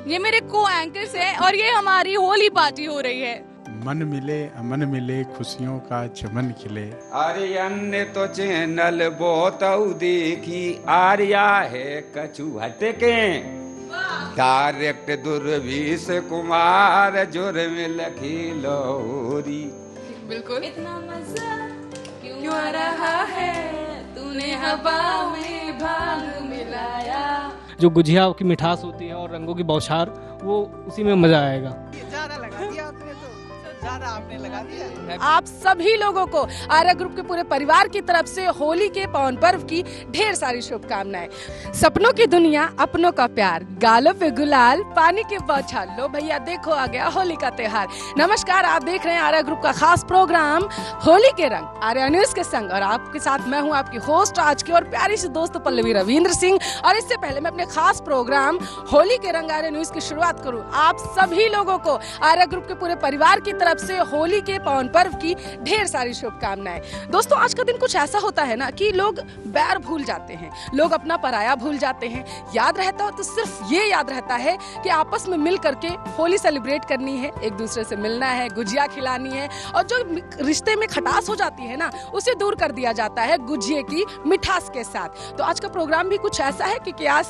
ये मेरे को एंकर्स हैं और ये हमारी होली पार्टी हो रही है। मन मिले अमन मिले खुशियों का चमन खिले। आर्यन ने तो चैनल बहुत देखी, आर्या है कछु हटके, डायरेक्ट दुर्वीश कुमार जुर्म लखी लोरी। बिल्कुल। इतना मजा क्यों आ रहा है, तूने हवा में भांग मिलाया। जो गुजिया की मिठास होती है और रंगों की बौछार, वो उसी में मजा आएगा। ज्यादा लगा दिया आपने, तो ज्यादा आपने लगा दिया। आप सभी लोगों को आर्या ग्रुप के पूरे परिवार की तरफ से होली के पावन पर्व की ढेर सारी शुभकामनाएं। सपनों की दुनिया, अपनों का प्यार, गालों पे गुलाल, पानी के बौछार, लो भैया देखो आ गया होली का त्योहार। नमस्कार, आप देख रहे हैं आर्या ग्रुप का खास प्रोग्राम होली के रंग आर्या न्यूज के संग, और आपके साथ मैं हूं आपकी होस्ट आज की और प्यारी सी दोस्त पल्लवी रविंद्र सिंह। और इससे पहले मैं अपने खास प्रोग्राम होली के रंग आर्या न्यूज की शुरुआत करूं, आप सभी लोगों को आर्या ग्रुप के पूरे परिवार की तरफ से होली के पावन पर्व की ढेर सारी शुभकामनाएं। दोस्तों, आज का दिन कुछ ऐसा होता है ना कि लोग बैर भूल जाते हैं, लोग अपना पराया भूल जाते हैं। याद रहता हो तो सिर्फ ये याद रहता है कि आपस में मिल करके होली सेलिब्रेट करनी है, एक दूसरे से मिलना है, गुजिया खिलानी है, और जो रिश्ते में खटास हो जाती है ना, उसे दूर कर दिया जाता है गुजिये की मिठास के साथ। तो आज का प्रोग्राम भी कुछ ऐसा है कि आज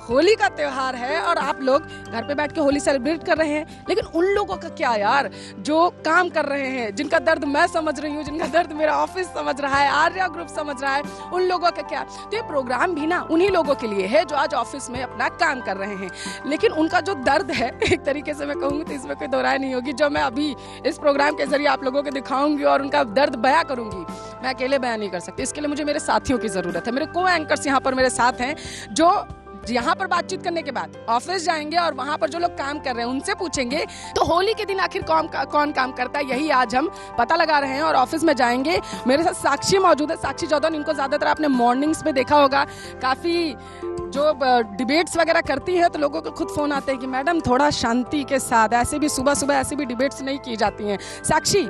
होली का त्योहार है और आप लोग घर पे बैठ के होली सेलिब्रेट कर रहे हैं, लेकिन उन लोगों का क्या यार जो काम कर रहे हैं, जिनका दर्द मैं समझ रही हूँ, जिनका दर्द मेरा ऑफिस समझ रहा है, आर्या ग्रुप समझ रहा है, उन लोगों का क्या। तो ये प्रोग्राम भी ना उन्हीं लोगों के लिए है जो आज ऑफिस में अपना काम कर रहे हैं, लेकिन उनका जो दर्द है, एक तरीके से मैं कहूँगी तो इसमें कोई दो राय नहीं होगी, जो मैं अभी इस प्रोग्राम के जरिए आप लोगों को दिखाऊंगी और उनका दर्द बयां करूंगी, मैं अकेले बयां नहीं कर सकती। इसके लिए मुझे मेरे साथियों की जरूरत है। मेरे को एंकर्स यहाँ पर मेरे साथ हैं, जो यहाँ पर बातचीत करने के बाद ऑफिस जाएंगे और वहाँ पर जो लोग काम कर रहे हैं उनसे पूछेंगे तो होली के दिन आखिर कौन काम करता है, यही आज हम पता लगा रहे हैं। और ऑफिस में जाएंगे, मेरे साथ साक्षी मौजूद है, साक्षी जौदन। इनको ज्यादातर आपने मॉर्निंग्स में देखा होगा, काफी जो डिबेट्स वगैरह करती है, तो लोगों को खुद फोन आते हैं कि मैडम थोड़ा शांति के साथ, ऐसे भी सुबह सुबह ऐसे भी डिबेट्स नहीं की जाती हैं। साक्षी,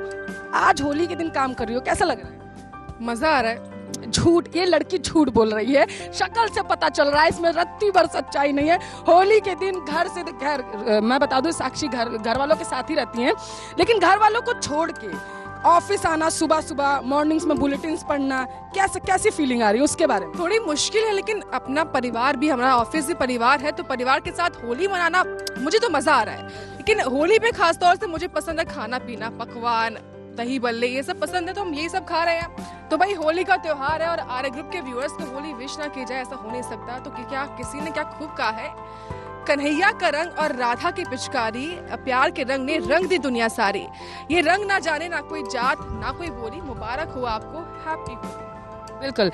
आज होली के दिन काम कर रही हो, कैसा लग रहा है? मजा आ रहा है। झूठ, ये लड़की झूठ बोल रही है, शक्ल से पता चल रहा है, इसमें रत्ती भर सच्चाई नहीं है। होली के दिन घर से घर, मैं बता दूं साक्षी घर वालों के साथ ही रहती हैं, लेकिन घर वालों को छोड़ के ऑफिस आना, सुबह सुबह मॉर्निंग्स में बुलेटिन्स पढ़ना, कैसी फीलिंग आ रही है उसके बारे में? थोड़ी मुश्किल है, लेकिन अपना परिवार भी, हमारा ऑफिस भी परिवार है, तो परिवार के साथ होली मनाना मुझे तो मजा आ रहा है। लेकिन होली पे खास तौर से मुझे पसंद है खाना पीना, पकवान, दही बल्ले, ये सब पसंद है, तो हम यही सब खा रहे हैं। तो भाई होली का त्योहार है और आर्या ग्रुप के व्यूअर्स को होली विश ना की जाए, ऐसा हो नहीं सकता। तो क्या किसी ने क्या खूब कहा है, कन्हैया का रंग और राधा की पिचकारी, प्यार के रंग ने रंग दी दुनिया सारी, ये रंग ना जाने ना कोई जात ना कोई बोली, मुबारक हो आपको, हैप्पी होली। बिल्कुल,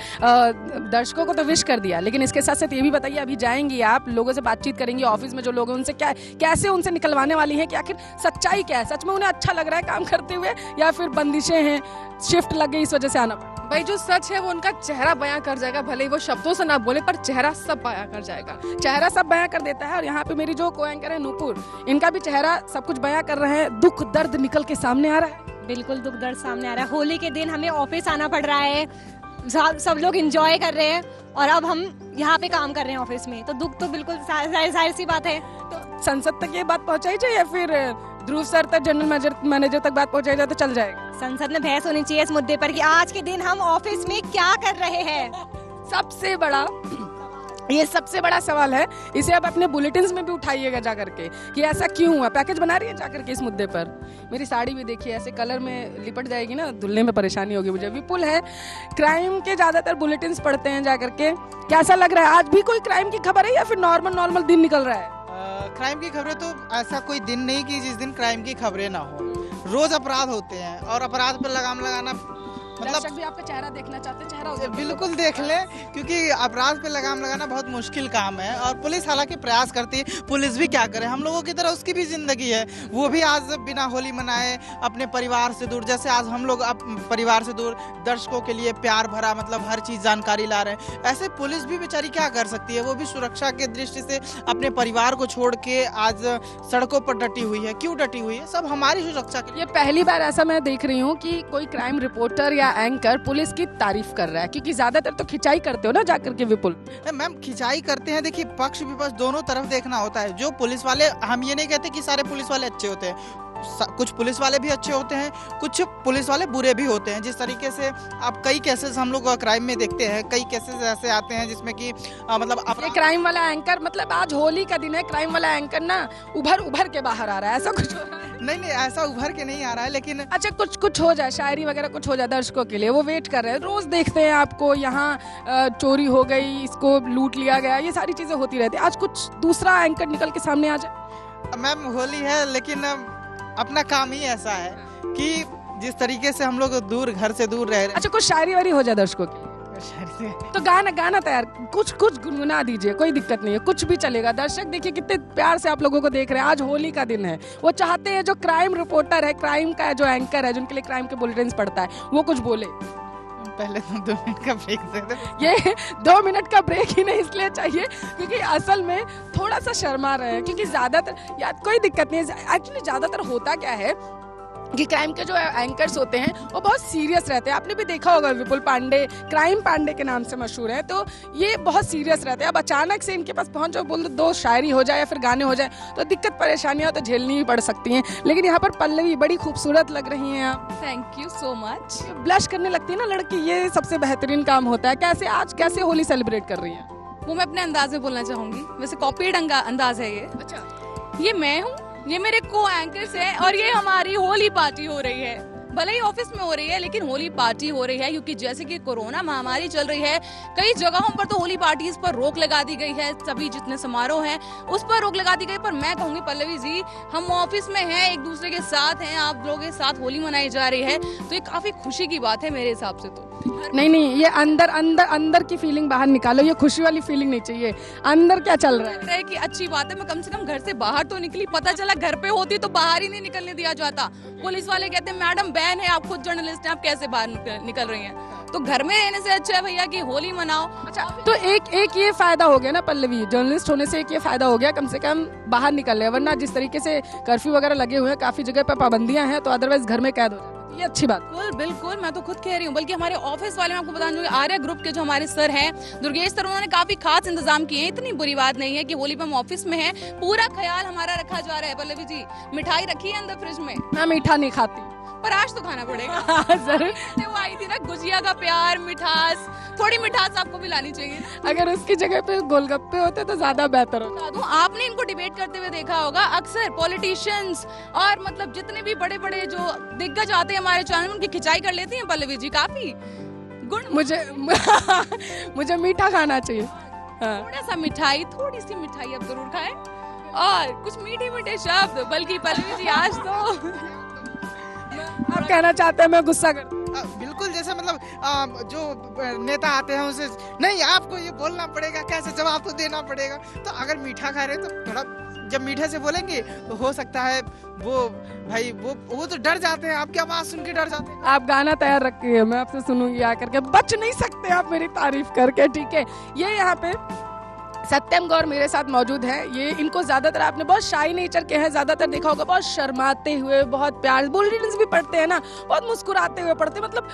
दर्शकों को तो विश कर दिया, लेकिन इसके साथ साथ ये भी बताइए, अभी जाएंगी आप, लोगों से बातचीत करेंगी, ऑफिस में जो लोग हैं उनसे कैसे उनसे निकलवाने वाली हैं कि आखिर सच्चाई क्या है, सच में उन्हें अच्छा लग रहा है काम करते हुए, या फिर बंदिशें हैं, शिफ्ट लग गई इस वजह से आना पड़ा? भाई जो सच है वो उनका चेहरा बयां कर जाएगा, भले ही वो शब्दों से ना बोले, पर चेहरा सब बयां कर जाएगा। चेहरा सब बयां कर देता है। और यहाँ पे मेरी जो को एंकर है नूपुर, इनका भी चेहरा सब कुछ बयां कर रहे हैं, दुख दर्द निकल के सामने आ रहा है। बिल्कुल दुख दर्द सामने आ रहा है। होली के दिन हमें ऑफिस आना पड़ रहा है, सब लोग एंजॉय कर रहे हैं और अब हम यहाँ पे काम कर रहे हैं ऑफिस में, तो दुख तो बिल्कुल जाहिर सी बात है। तो संसद तक ये बात पहुँचाई जाए या फिर ध्रुव सर तक, जनरल मैनेजर तक बात पहुँचाई जाए तो चल जाएगा? संसद में बहस होनी चाहिए इस मुद्दे पर कि आज के दिन हम ऑफिस में क्या कर रहे हैं। सबसे बड़ा सवाल है, इसे अब अपने बुलेटिन्स में भी उठाइएगा जाकर के कि ऐसा क्यों हुआ। पैकेज बना रही है जाकर के इस मुद्दे पर। मेरी साड़ी भी देखिए, ऐसे कलर में लिपट जाएगी ना, धुलने में परेशानी होगी मुझे। विपुल है, क्राइम के ज्यादातर बुलेटिन्स पढ़ते हैं जाकर के, कैसा लग रहा है? आज भी कोई क्राइम की खबर है या फिर नॉर्मल दिन निकल रहा है? क्राइम की खबरें तो ऐसा कोई दिन नहीं कि जिस दिन क्राइम की खबरें ना हो, रोज अपराध होते हैं और अपराध पर लगाम लगाना, मतलब भी आपका चेहरा देखना चाहते हैं, चेहरा बिल्कुल देख ले, क्योंकि अपराध पे लगाम लगाना बहुत मुश्किल काम है और पुलिस हालांकि प्रयास करती है। पुलिस भी क्या करे, हम लोगों की तरह उसकी भी जिंदगी है, वो भी आज बिना होली मनाए अपने परिवार से दूर, जैसे आज हम लोग परिवार से दूर दर्शकों के लिए प्यार भरा मतलब हर चीज जानकारी ला रहे हैं, ऐसे पुलिस भी बेचारी क्या कर सकती है, वो भी सुरक्षा के दृष्टि से अपने परिवार को छोड़ के आज सड़कों पर डटी हुई है। क्यों डटी हुई है? सब हमारी सुरक्षा के लिए। ये पहली बार ऐसा मैं देख रही हूँ कि कोई क्राइम रिपोर्टर या एंकर पुलिस की तारीफ कर रहा है, क्योंकि ज्यादातर तो खिंचाई करते हो ना जाकर के विपुल। मैम खिंचाई करते हैं, देखिए पक्ष विपक्ष दोनों तरफ देखना होता है। जो पुलिस वाले, हम ये नहीं कहते कि सारे पुलिस वाले अच्छे होते हैं, कुछ पुलिस वाले भी अच्छे होते हैं, कुछ पुलिस वाले बुरे भी होते हैं। जिस तरीके से आप कई केसेस हम लोग क्राइम में देखते हैं, कई केसेस ऐसे आते हैं जिसमें कि मतलब ये क्राइम वाला एंकर, मतलब आज होली का दिन है, क्राइम वाला एंकर ना उभर के बाहर आ रहा है, ऐसा कुछ हो रहा है? नहीं ऐसा उभर के नहीं आ रहा है, लेकिन अच्छा कुछ हो जाए, शायरी वगैरह कुछ हो जाए दर्शकों के लिए, वो वेट कर रहे हैं। रोज देखते हैं आपको यहाँ चोरी हो गई, इसको लूट लिया गया, ये सारी चीजें होती रहती है। आज कुछ दूसरा एंकर निकल के सामने आ जाए। मैम होली है, लेकिन अपना काम ही ऐसा है कि जिस तरीके से हम लोग घर से दूर रह रहे हैं। अच्छा कुछ शायरी वारी हो जाए दर्शकों की, तो गाना तैयार, कुछ गुनगुना दीजिए, कोई दिक्कत नहीं है, कुछ भी चलेगा। दर्शक देखिए कितने प्यार से आप लोगों को देख रहे हैं। आज होली का दिन है, वो चाहते हैं जो क्राइम रिपोर्टर है, क्राइम का जो एंकर है, जिनके लिए क्राइम के बुलेटिन पढ़ता है, वो कुछ बोले। पहले तो 2 मिनट का ब्रेक दे दो। ये 2 मिनट का ब्रेक ही नहीं इसलिए चाहिए क्योंकि असल में थोड़ा सा शर्मा रहे हैं, क्योंकि ज्यादातर, यार कोई दिक्कत नहीं है, एक्चुअली ज्यादातर होता क्या है कि क्राइम के जो एंकर्स होते हैं वो बहुत सीरियस रहते हैं। आपने भी देखा होगा विपुल पांडे क्राइम पांडे के नाम से मशहूर हैं, तो ये बहुत सीरियस रहते हैं। अब अचानक से इनके पास पहुंच जाओ, बोल दो शायरी हो जाए या फिर गाने हो जाए, तो दिक्कत परेशानियां तो झेलनी ही पड़ सकती हैं। लेकिन यहाँ पर पल्लवी बड़ी खूबसूरत लग रही हैं आप। Thank you so much. Blush करने लगती है ना लड़की, ये सबसे बेहतरीन काम होता है। कैसे होली सेलिब्रेट कर रही है? वो मैं अपने अंदाज में बोलना चाहूंगी, वैसे कॉपीड अंदाज है ये। अच्छा, ये मैं हूँ, ये मेरे को एंकर्स है, और ये हमारी होली पार्टी हो रही है। भले ही ऑफिस में हो रही है, लेकिन होली पार्टी हो रही है क्योंकि जैसे कि कोरोना महामारी चल रही है, कई जगहों पर तो होली पार्टीज पर रोक लगा दी गई है। सभी जितने समारोह हैं उस पर रोक लगा दी गई। पर मैं कहूंगी पल्लवी जी, हम ऑफिस में हैं, एक दूसरे के साथ हैं, आप लोगों के साथ होली मनाई जा रही है, तो ये काफी खुशी की बात है मेरे हिसाब से। तो नहीं, ये अंदर की फीलिंग बाहर निकालो, ये खुशी वाली फीलिंग नहीं चाहिए। अंदर क्या चल रहा लग रहा है कि अच्छी बात है, मैं कम से कम घर से बाहर तो निकली। पता चला घर पे होती तो बाहर ही नहीं निकलने दिया जाता। पुलिस वाले कहते हैं मैडम बैन है, आप खुद जर्नलिस्ट हैं, आप कैसे बाहर निकल रही हैं? तो घर में रहने से अच्छा है भैया कि होली मनाओ। अच्छा, तो एक ये फायदा हो गया ना पल्लवी, जर्नलिस्ट होने से एक ये फायदा हो गया, कम से कम बाहर निकल रहे हैं। वरना जिस तरीके से कर्फ्यू वगैरह लगे हुए हैं, काफी जगह पर पाबंदियां हैं, तो अदरवाइज घर में कैद हो जाते। ये अच्छी बात। बिल्कुल, मैं तो खुद कह रही हूँ। बल्कि हमारे ऑफिस वाले, मैं आपको बता दूं, आर्या ग्रुप के जो हमारे सर हैं दुर्गेश सर, उन्होंने काफी खास इंतजाम किए हैं। इतनी बुरी बात नहीं है कि होली पे हम ऑफिस में हैं, पूरा ख्याल हमारा रखा जा रहा है। पल्लवी जी, मिठाई रखी है अंदर फ्रिज में। मैं मीठा नहीं खाती, पर आज तो खाना पड़ेगा। जरूर। वो आई थी ना गुजिया का प्यार, मिठास, थोड़ी मिठास आपको भी लानी चाहिए। अगर उसकी जगह पे गोलगप्पे होते तो ज्यादा बेहतर होता। तो आपने इनको डिबेट करते हुए देखा होगा, अक्सर पॉलिटिशियंस और मतलब जितने भी बड़े बड़े जो दिग्गज आते हैं हमारे चैनल में, उनकी खिंचाई कर लेती हैं पल्लवी जी काफी। गुण मुझे मीठा खाना चाहिए। थोड़ा सा मिठाई, थोड़ी सी मिठाई आप जरूर खाएं, और कुछ मीठे मीठे शब्द। बल्कि पल्लवी जी आज तो आप कहना चाहते हैं मैं गुस्सा कर? बिल्कुल, जैसे मतलब जो नेता आते हैं उनसे नहीं, आपको ये बोलना पड़ेगा, कैसे जवाब तो देना पड़ेगा। तो अगर मीठा खा रहे तो थोड़ा, जब मीठे से बोलेंगे तो हो सकता है वो भाई वो तो डर जाते हैं, आपकी आवाज सुन के डर जाते हैं। आप गाना तैयार रखिए, मैं आपसे सुनूंगी आकर के। बच नहीं सकते आप मेरी तारीफ करके, ठीक है? ये यहाँ पे सत्यम गौर मेरे साथ मौजूद है। ये इनको ज्यादातर, आपने बहुत शाई नेचर के हैं, ज्यादातर देखा होगा बहुत शर्माते हुए, बहुत प्यार, बुलेटिन्स भी पढ़ते हैं ना, बहुत मुस्कुराते हुए पढ़ते, मतलब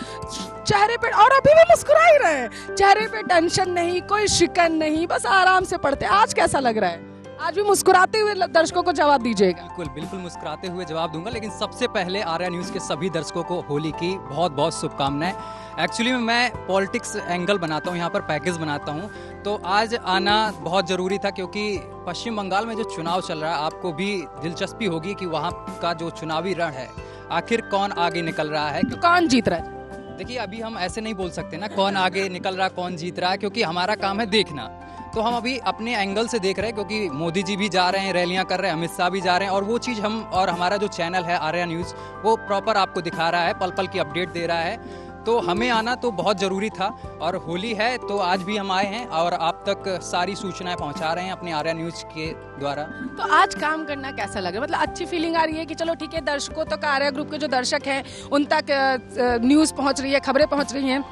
चेहरे पे, और अभी भी मुस्कुरा ही रहे हैं, चेहरे पे टेंशन नहीं, कोई शिकन नहीं, बस आराम से पढ़ते। आज कैसा लग रहा है? आज भी मुस्कुराते हुए दर्शकों को जवाब दीजिएगा। बिल्कुल मुस्कुराते हुए जवाब दूंगा। लेकिन सबसे पहले आर्या न्यूज़ के सभी दर्शकों को होली की बहुत बहुत शुभकामनाएं। एक्चुअली मैं पॉलिटिक्स एंगल बनाता हूं, यहाँ पर पैकेज बनाता हूं, तो आज आना बहुत ज़रूरी था क्योंकि पश्चिम बंगाल में जो चुनाव चल रहा है, आपको भी दिलचस्पी होगी कि वहाँ का जो चुनावी रण है, आखिर कौन आगे निकल रहा है, तो कौन जीत रहा है। देखिए अभी हम ऐसे नहीं बोल सकते ना कौन आगे निकल रहा है, कौन जीत रहा है, क्योंकि हमारा काम है देखना। तो हम अभी अपने एंगल से देख रहे हैं क्योंकि मोदी जी भी जा रहे हैं, रैलियां कर रहे हैं, अमित शाह भी जा रहे हैं, और वो चीज़ हम, और हमारा जो चैनल है आर्या न्यूज़, वो प्रॉपर आपको दिखा रहा है, पल पल की अपडेट दे रहा है। तो हमें आना तो बहुत ज़रूरी था, और होली है तो आज भी हम आए हैं और आप तक सारी सूचनाएं पहुंचा रहे हैं अपने आर्या न्यूज़ के द्वारा। तो आज काम करना कैसा लगा? मतलब अच्छी फीलिंग आ रही है कि चलो ठीक है, दर्शकों तक, आर्या ग्रुप के जो दर्शक हैं उन तक न्यूज़ पहुंच रही है, खबरें पहुंच रही हैं,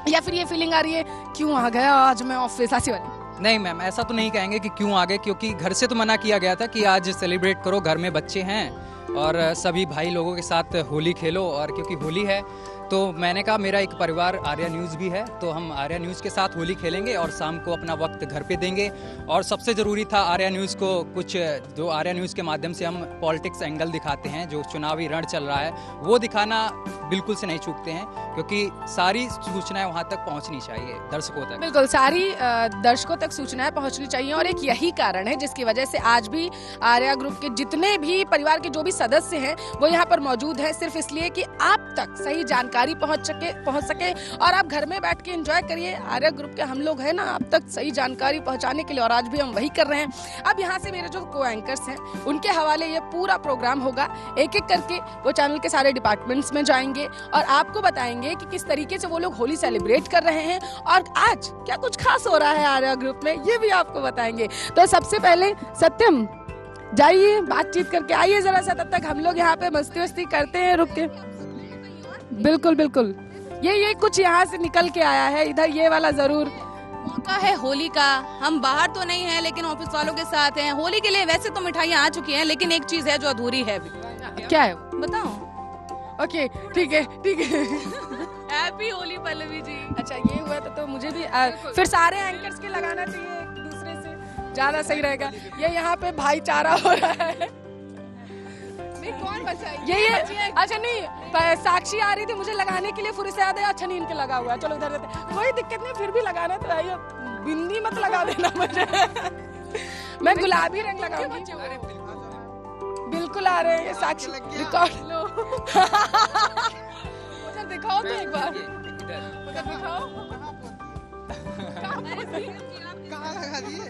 या फिर ये फीलिंग आ रही है क्यों आ गया आज मैं ऑफिस, ऐसी वाली? नहीं मैम, ऐसा तो नहीं कहेंगे कि क्यों आ गए, क्योंकि घर से तो मना किया गया था कि आज सेलिब्रेट करो, घर में बच्चे हैं और सभी भाई लोगों के साथ होली खेलो, और क्योंकि होली है तो मैंने कहा मेरा एक परिवार आर्या न्यूज़ भी है, तो हम आर्या न्यूज़ के साथ होली खेलेंगे और शाम को अपना वक्त घर पे देंगे। और सबसे ज़रूरी था आर्या न्यूज़ को कुछ जो आर्या न्यूज़ के माध्यम से हम पॉलिटिक्स एंगल दिखाते हैं, जो चुनावी रण चल रहा है वो दिखाना बिल्कुल से नहीं चूकते हैं, क्योंकि सारी सूचनाएं वहां तक पहुंचनी चाहिए दर्शकों तक। बिल्कुल, सारी दर्शकों तक सूचनाएं पहुंचनी चाहिए और एक यही कारण है जिसकी वजह से आज भी आर्या ग्रुप के जितने भी परिवार के जो भी सदस्य हैं वो यहाँ पर मौजूद हैं, सिर्फ इसलिए कि आप तक सही जानकारी पहुंच सके और आप घर में बैठ के एंजॉय करिए। आर्या ग्रुप के हम लोग हैं ना, आप तक सही जानकारी पहुंचाने के लिए, और आज भी हम वही कर रहे हैं। अब यहाँ से मेरे जो को एंकर्स हैं उनके हवाले ये पूरा प्रोग्राम होगा, एक एक करके वो चैनल के सारे डिपार्टमेंट्स में जाएंगे और आपको बताएंगे कि किस तरीके से वो लोग होली सेलिब्रेट कर रहे हैं और आज क्या कुछ खास हो रहा है आर्या ग्रुप में, ये भी आपको बताएंगे। तो सबसे पहले सत्यम जाइए, बातचीत करके आइए जरा सा, तब तक हम लोग यहाँ पे मस्ती वस्ती करते हैं रुक के। बिल्कुल बिल्कुल, ये कुछ यहाँ से निकल के आया है इधर, ये वाला जरूर। मौका है होली का, हम बाहर तो नहीं है लेकिन ऑफिस वालों के साथ हैं। होली के लिए वैसे तो मिठाइयाँ आ चुकी हैं, लेकिन एक चीज है जो अधूरी है अभी। क्या है? बताओ। ओके ठीक है ठीक है। हैप्पी होली पल्लवी जी। अच्छा ये हुआ तो मुझे भी फिर सारे एंकर्स के लगाना चाहिए एक दूसरे से, ज्यादा सही रहेगा। ये यहाँ पे भाईचारा हो रहा है। कौन बचा ये अच्छा नहीं, साक्षी आ रही थी मुझे लगाने के लिए, फिर से याद है अच्छा नहीं इनके लगा हुआ है, चलो इधर रहते, कोई दिक्कत नहीं, फिर भी लगाना तो है। बिंदी मत लगा देना मुझे। मैं गुलाबी रंग लगाऊंगी। बिल्कुल आ रहे हैं साक्षी, रिकॉर्ड लो। उधर दिखाओ तो एक बार, उधर दिखाओ। कहाँ लगा दिए?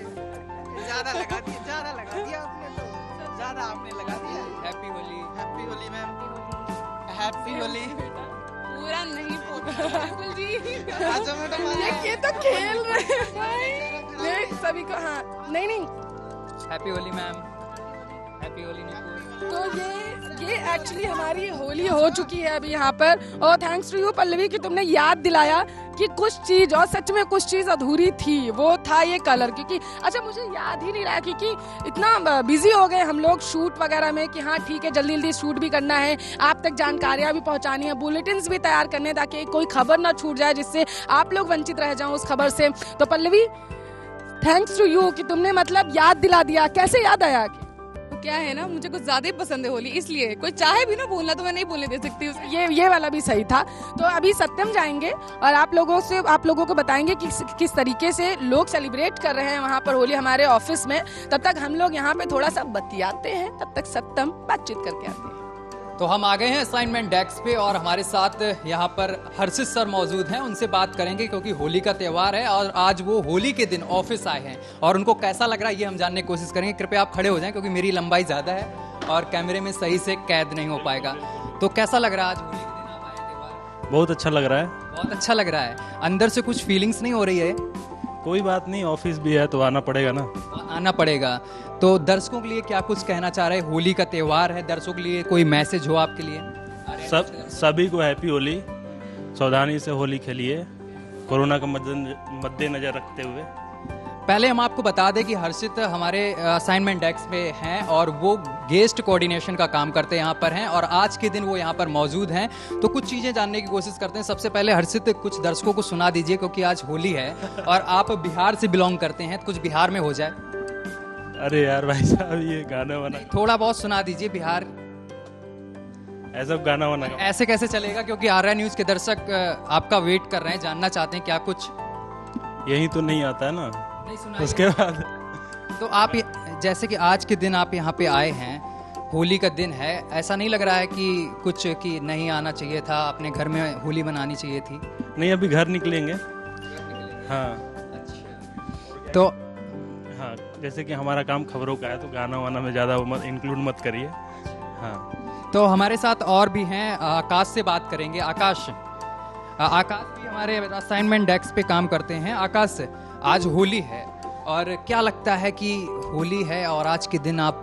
ज्यादा लगा दिया आपने, तो ज्यादा आपने लगा दिया। Happy Holi. Happy Holi ma'am, happy Holi. पूरा नहीं बिल्कुल जी। अच्छा मैडम, ये तो खेल रहे हैं सभी को। हाँ नहीं happy Holi ma'am, happy Holi. तो ये एक्चुअली हमारी होली हो चुकी है अभी यहाँ पर, और थैंक्स टू यू पल्लवी कि तुमने याद दिलाया कि कुछ चीज, और सच में कुछ चीज अधूरी थी, वो था ये कलर। क्योंकि अच्छा मुझे याद ही नहीं रहा, क्योंकि इतना बिजी हो गए हम लोग शूट वगैरह में कि हाँ ठीक है जल्दी जल्दी शूट भी करना है, आप तक जानकारियां भी पहुंचानी है, बुलेटिन्स भी तैयार करने ताकि कोई खबर ना छूट जाए जिससे आप लोग वंचित रह जाओ उस खबर से। तो पल्लवी थैंक्स टू यू कि तुमने मतलब याद दिला दिया। कैसे याद आया? क्या है ना, मुझे कुछ ज्यादा ही पसंद है होली, इसलिए कोई चाहे भी ना बोलना तो मैं नहीं बोलने दे सकती उसे। ये वाला भी सही था। तो अभी सत्यम जाएंगे और आप लोगों को बताएंगे कि किस तरीके से लोग सेलिब्रेट कर रहे हैं वहाँ पर होली हमारे ऑफिस में। तब तक हम लोग यहाँ पे थोड़ा सा बतियाते हैं, तब तक सत्यम बातचीत करके आते हैं। तो हम आ गए हैं असाइनमेंट डेस्क पे और हमारे साथ यहाँ पर हर्षित सर मौजूद हैं, उनसे बात करेंगे क्योंकि होली का त्यौहार है और आज वो होली के दिन ऑफिस आए हैं और उनको कैसा लग रहा है ये हम जानने की कोशिश करेंगे। कृपया आप खड़े हो जाएं क्योंकि मेरी लंबाई ज़्यादा है और कैमरे में सही से कैद नहीं हो पाएगा। तो कैसा लग रहा है आज होली के दिन आप आए त्यौहार? बहुत अच्छा लग रहा है। बहुत अच्छा लग रहा है। अंदर से कुछ फीलिंग्स नहीं हो रही है? कोई बात नहीं, ऑफिस भी है तो आना पड़ेगा ना। आना पड़ेगा। तो दर्शकों के लिए क्या कुछ कहना चाह रहे हैं? होली का त्यौहार है, दर्शकों के लिए कोई मैसेज हो आपके लिए? सभी को हैप्पी होली। सावधानी से होली खेलिए, कोरोना का मद्देनजर रखते हुए। पहले हम आपको बता दें कि हर्षित हमारे असाइनमेंट डेस्क पे हैं और वो गेस्ट कोऑर्डिनेशन का काम करते हैं, यहाँ पर हैं और आज के दिन वो यहाँ पर मौजूद हैं। तो कुछ चीज़ें जानने की कोशिश करते हैं। सबसे पहले हर्षित कुछ दर्शकों को सुना दीजिए क्योंकि आज होली है और आप बिहार से बिलोंग करते हैं, तो कुछ बिहार में हो जाए। अरे यार भाई साहब, ये गाना वाना थोड़ा बहुत सुना दीजिए बिहार। ऐसा गाना वाना ऐसे कैसे चलेगा क्योंकि आर्या न्यूज़ के दर्शक आपका वेट कर रहे हैं, जानना चाहते हैं क्या कुछ। यही तो नहीं आता है ना, नहीं सुना उसके बाद। तो आप जैसे कि आज के दिन आप यहाँ पे आए हैं, होली का दिन है, ऐसा नहीं लग रहा है कि कुछ कि नहीं आना चाहिए था, अपने घर में होली मनानी चाहिए थी? नहीं, अभी घर निकलेंगे। हाँ तो हाँ, जैसे कि हमारा काम खबरों का है तो गाना वाना में ज़्यादा इंक्लूड मत करिए। हाँ, तो हमारे साथ और भी हैं, आकाश से बात करेंगे। आकाश भी हमारे असाइनमेंट डेस्क पे काम करते हैं। आकाश, आज होली है और क्या लगता है कि होली है और आज के दिन आप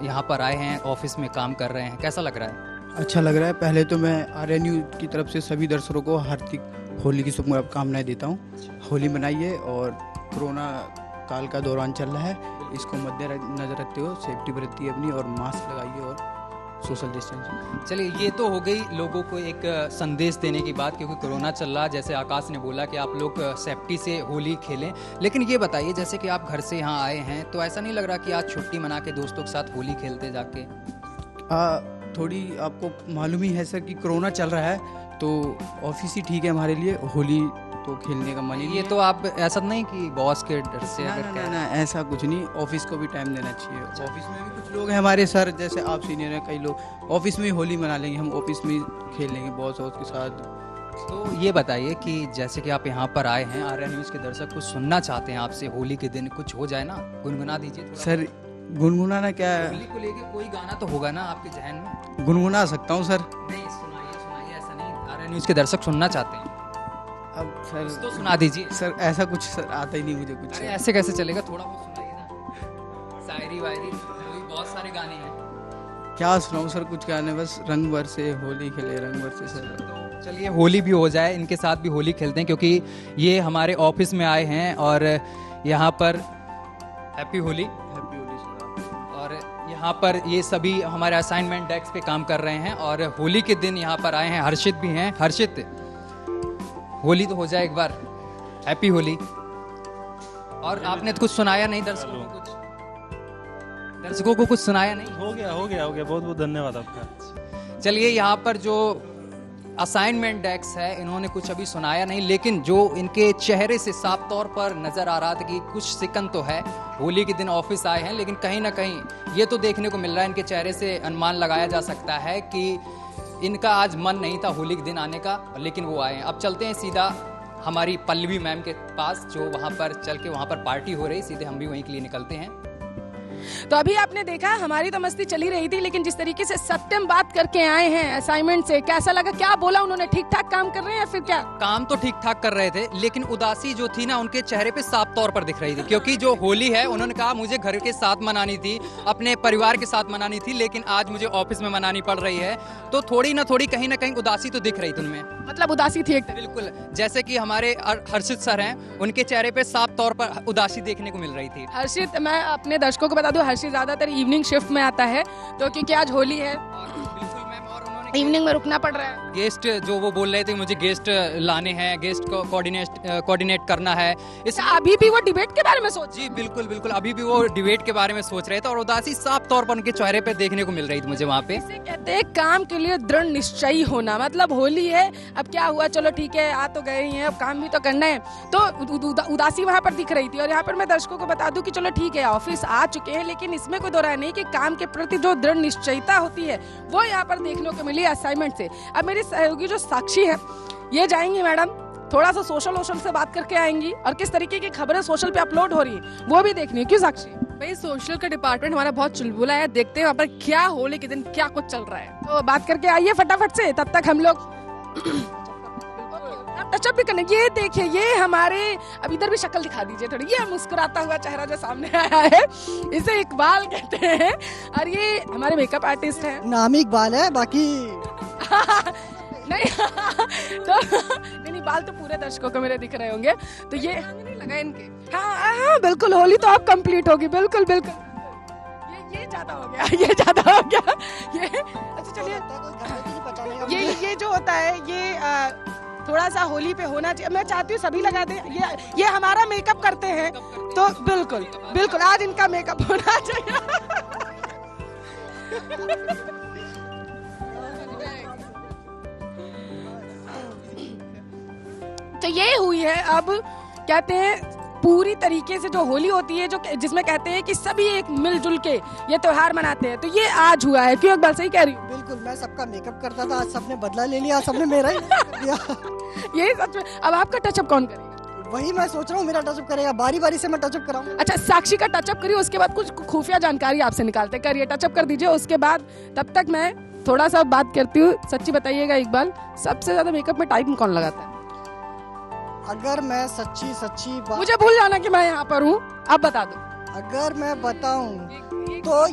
यहाँ पर आए हैं, ऑफिस में काम कर रहे हैं, कैसा लग रहा है? अच्छा लग रहा है। पहले तो मैं आर्या न्यूज़ की तरफ से सभी दर्शकों को हार्दिक होली की शुभकामनाएं देता हूँ। होली मनाइए और कोरोना काल का दौरान चल रहा है, इसको मद्देनजर रखते हुए सेफ्टी बरतिए अपनी और मास्क लगाइए और सोशल डिस्टेंसिंग। चलिए, ये तो हो गई लोगों को एक संदेश देने की बात, क्योंकि कोरोना चल रहा है। जैसे आकाश ने बोला कि आप लोग सेफ्टी से होली खेलें, लेकिन ये बताइए जैसे कि आप घर से यहाँ आए हैं तो ऐसा नहीं लग रहा कि आज छुट्टी मना के दोस्तों के साथ होली खेलते जाके? थोड़ी आपको मालूम ही है सर कि कोरोना चल रहा है, तो ऑफिस ही ठीक है हमारे लिए, होली तो खेलने का मन ही नहीं ये है। तो आप ऐसा नहीं कि बॉस के डर से ना, अगर ना, कह- ना, ना, ऐसा कुछ नहीं, ऑफिस को भी टाइम देना चाहिए। ऑफिस में भी कुछ लोग हैं हमारे सर, जैसे आप सीनियर हैं, कई लोग ऑफिस में ही होली मना लेंगे, हम ऑफिस में ही खेल लेंगे बॉस के साथ। तो ये बताइए कि जैसे कि आप यहाँ पर आए हैं, आर्या न्यूज़ के दर्शक कुछ सुनना चाहते हैं आपसे, होली के दिन कुछ हो जाए ना, गुनगुना दीजिए थोड़ा। सर गुनगुनाना क्या है? होली को लेके कोई गाना तो होगा ना आपके जहन में? गुनगुना सकता हूँ सर। नहीं, सुनाइए, ऐसा नहीं, आर्या न्यूज़ के दर्शक सुनना चाहते हैं, अब कुछ सर तो सुना दीजिए। सर ऐसा कुछ सर आता ही नहीं मुझे कुछ। अरे ऐसे कैसे चलेगा, थोड़ा बहुत सुनाइए ना, शायरी वायरी, बहुत सारे गाने हैं। क्या सुनाऊँ सर, कुछ गाने बस रंग बरसे होली खेले रंग बरसे सर। तो चलिए होली भी हो जाए, इनके साथ भी होली खेलते हैं, क्योंकि ये हमारे ऑफिस में आए हैं और यहाँ पर happy Holi. Happy Holi sir. और यहाँ पर ये सभी हमारे असाइनमेंट डेस्क पे काम कर रहे हैं और होली के दिन यहाँ पर आए हैं। हर्षित भी हैं। हर्षित, होली तो हो जाए एक बार, हैप्पी होली। और आपने तो कुछ सुनाया नहीं दर्शकों को कुछ सुनाया नहीं? हो गया बहुत बहुत धन्यवाद आपका। चलिए, यहाँ पर जो असाइनमेंट डेस्क है इन्होंने कुछ अभी सुनाया नहीं, लेकिन जो इनके चेहरे से साफ तौर पर नजर आ रहा था कि कुछ सिकन तो है। होली के दिन ऑफिस आए हैं, लेकिन कहीं ना कहीं ये तो देखने को मिल रहा है, इनके चेहरे से अनुमान लगाया जा सकता है कि इनका आज मन नहीं था होली के दिन आने का, लेकिन वो आए हैं। अब चलते हैं सीधा हमारी पल्लवी मैम के पास, जो वहाँ पर चल के वहाँ पर पार्टी हो रही, सीधे हम भी वहीं के लिए निकलते हैं। तो अभी आपने देखा हमारी तो मस्ती चली रही थी, लेकिन जिस तरीके से सत्यम बात करके आए हैं असाइनमेंट से, कैसा लगा? क्या बोला उन्होंने? ठीक ठाक काम कर रहे हैं या फिर क्या? काम तो ठीक ठाक कर रहे थे, लेकिन उदासी जो थी ना उनके चेहरे पे साफ तौर पर दिख रही थी, क्योंकि जो होली है उन्होंने कहा मुझे घर के साथ मनानी थी, अपने परिवार के साथ मनानी थी, लेकिन आज मुझे ऑफिस में मनानी पड़ रही है। तो थोड़ी ना थोड़ी कहीं ना कहीं उदासी तो दिख रही थी उनमें। मतलब उदासी थी एक? बिल्कुल, जैसे कि हमारे हर्षित सर हैं, उनके चेहरे पे साफ तौर पर उदासी देखने को मिल रही थी। हर्षित, मैं अपने दर्शकों को बता दूं, हर्षित ज्यादातर इवनिंग शिफ्ट में आता है, तो क्योंकि आज होली है इवनिंग में रुकना पड़ रहा है। गेस्ट जो वो बोल रहे थे मुझे गेस्ट लाने हैं, गेस्ट को कोऑर्डिनेट करना है। इस अभी भी वो डिबेट के बारे में सोच? जी बिल्कुल बिल्कुल, अभी भी वो डिबेट के बारे में सोच रहे थे और उदासी साफ तौर पर उनके चेहरे पे देखने को मिल रही थी मुझे वहाँ पे। इसे कहते हैं काम के लिए दृढ़ निश्चयी होना। मतलब होली है, अब क्या हुआ, चलो ठीक है, आ तो गए ही हैं, अब काम भी तो करना है। तो उदासी वहाँ पर दिख रही थी। और यहाँ पर मैं दर्शकों को बता दूं कि चलो ठीक है, ऑफिस आ चुके हैं, लेकिन इसमें कोई दो राय नहीं कि काम के प्रति जो दृढ़ निश्चयता होती है वो यहाँ पर देखने को मिली असाइनमेंट से। अब मेरी सहयोगी जो साक्षी है, ये जाएंगी मैडम, थोड़ा सा सोशल से बात करके आएंगी और किस तरीके की खबरें सोशल पे अपलोड हो रही है वो भी देखनी है। क्यों साक्षी? भाई सोशल का डिपार्टमेंट हमारा बहुत चुलबुला है, देखते हैं वहाँ पर क्या होली के दिन क्या कुछ चल रहा है। तो बात करके आइए फटाफट से, तब तक हम लोग टचअप भी करने। ये देखिए, ये हमारे, अब इधर भी शक्ल दिखा दीजिए थोड़ी, ये मुस्कुराता हुआ चेहरा जो सामने आया है, इसे इकबाल कहते हैं और ये हमारे मेकअप आर्टिस्ट हैं। नाम ही इकबाल है, बाकी नहीं तो नहीं, बाल तो पूरे दर्शकों को मेरे दिख रहे होंगे। तो ये नहीं लगा इनके। हाँ बिल्कुल, होली तो अब कंप्लीट होगी, बिल्कुल बिल्कुल। ये ज्यादा हो गया, ये ज्यादा हो गया। ये अच्छा चलिए, ये जो होता है ये थोड़ा सा होली पे होना चाहिए। मैं चाहती हूँ सभी लगा दें। ये हमारा मेकअप करते हैं, तो बिल्कुल बिल्कुल आज इनका मेकअप होना चाहिए। तो ये हुई है, अब कहते हैं पूरी तरीके से जो होली होती है, जो जिसमें कहते हैं कि सभी एक मिलजुल के ये त्योहार मनाते हैं, तो ये आज हुआ है। क्यों इकबाल, सही कह रही हूँ? बिल्कुल, मैं सबका मेकअप करता था, आज सबने बदला ले लिया, सबने मेरा ही कर दिया। ये सच में। अब आपका टचअप कौन करेगा? वही मैं सोच रहा हूँ, मेरा टचअप करेगा, बारी बारी से मैं टचअप कराऊंगा। अच्छा, साक्षी का टचअप करिए, उसके बाद कुछ खुफिया जानकारी आपसे निकालते। करिए, टचअप कर दीजिए, उसके बाद तब तक मैं थोड़ा सा बात करती हूँ। सच्ची बताइएगा इकबाल, सबसे ज्यादा मेकअप में टाइम कौन लगाता है? अगर मैं सच्ची बात, मुझे भूल जाना कि मैं यहाँ पर हूँ, आप बता दो। अगर मैं बताऊं तो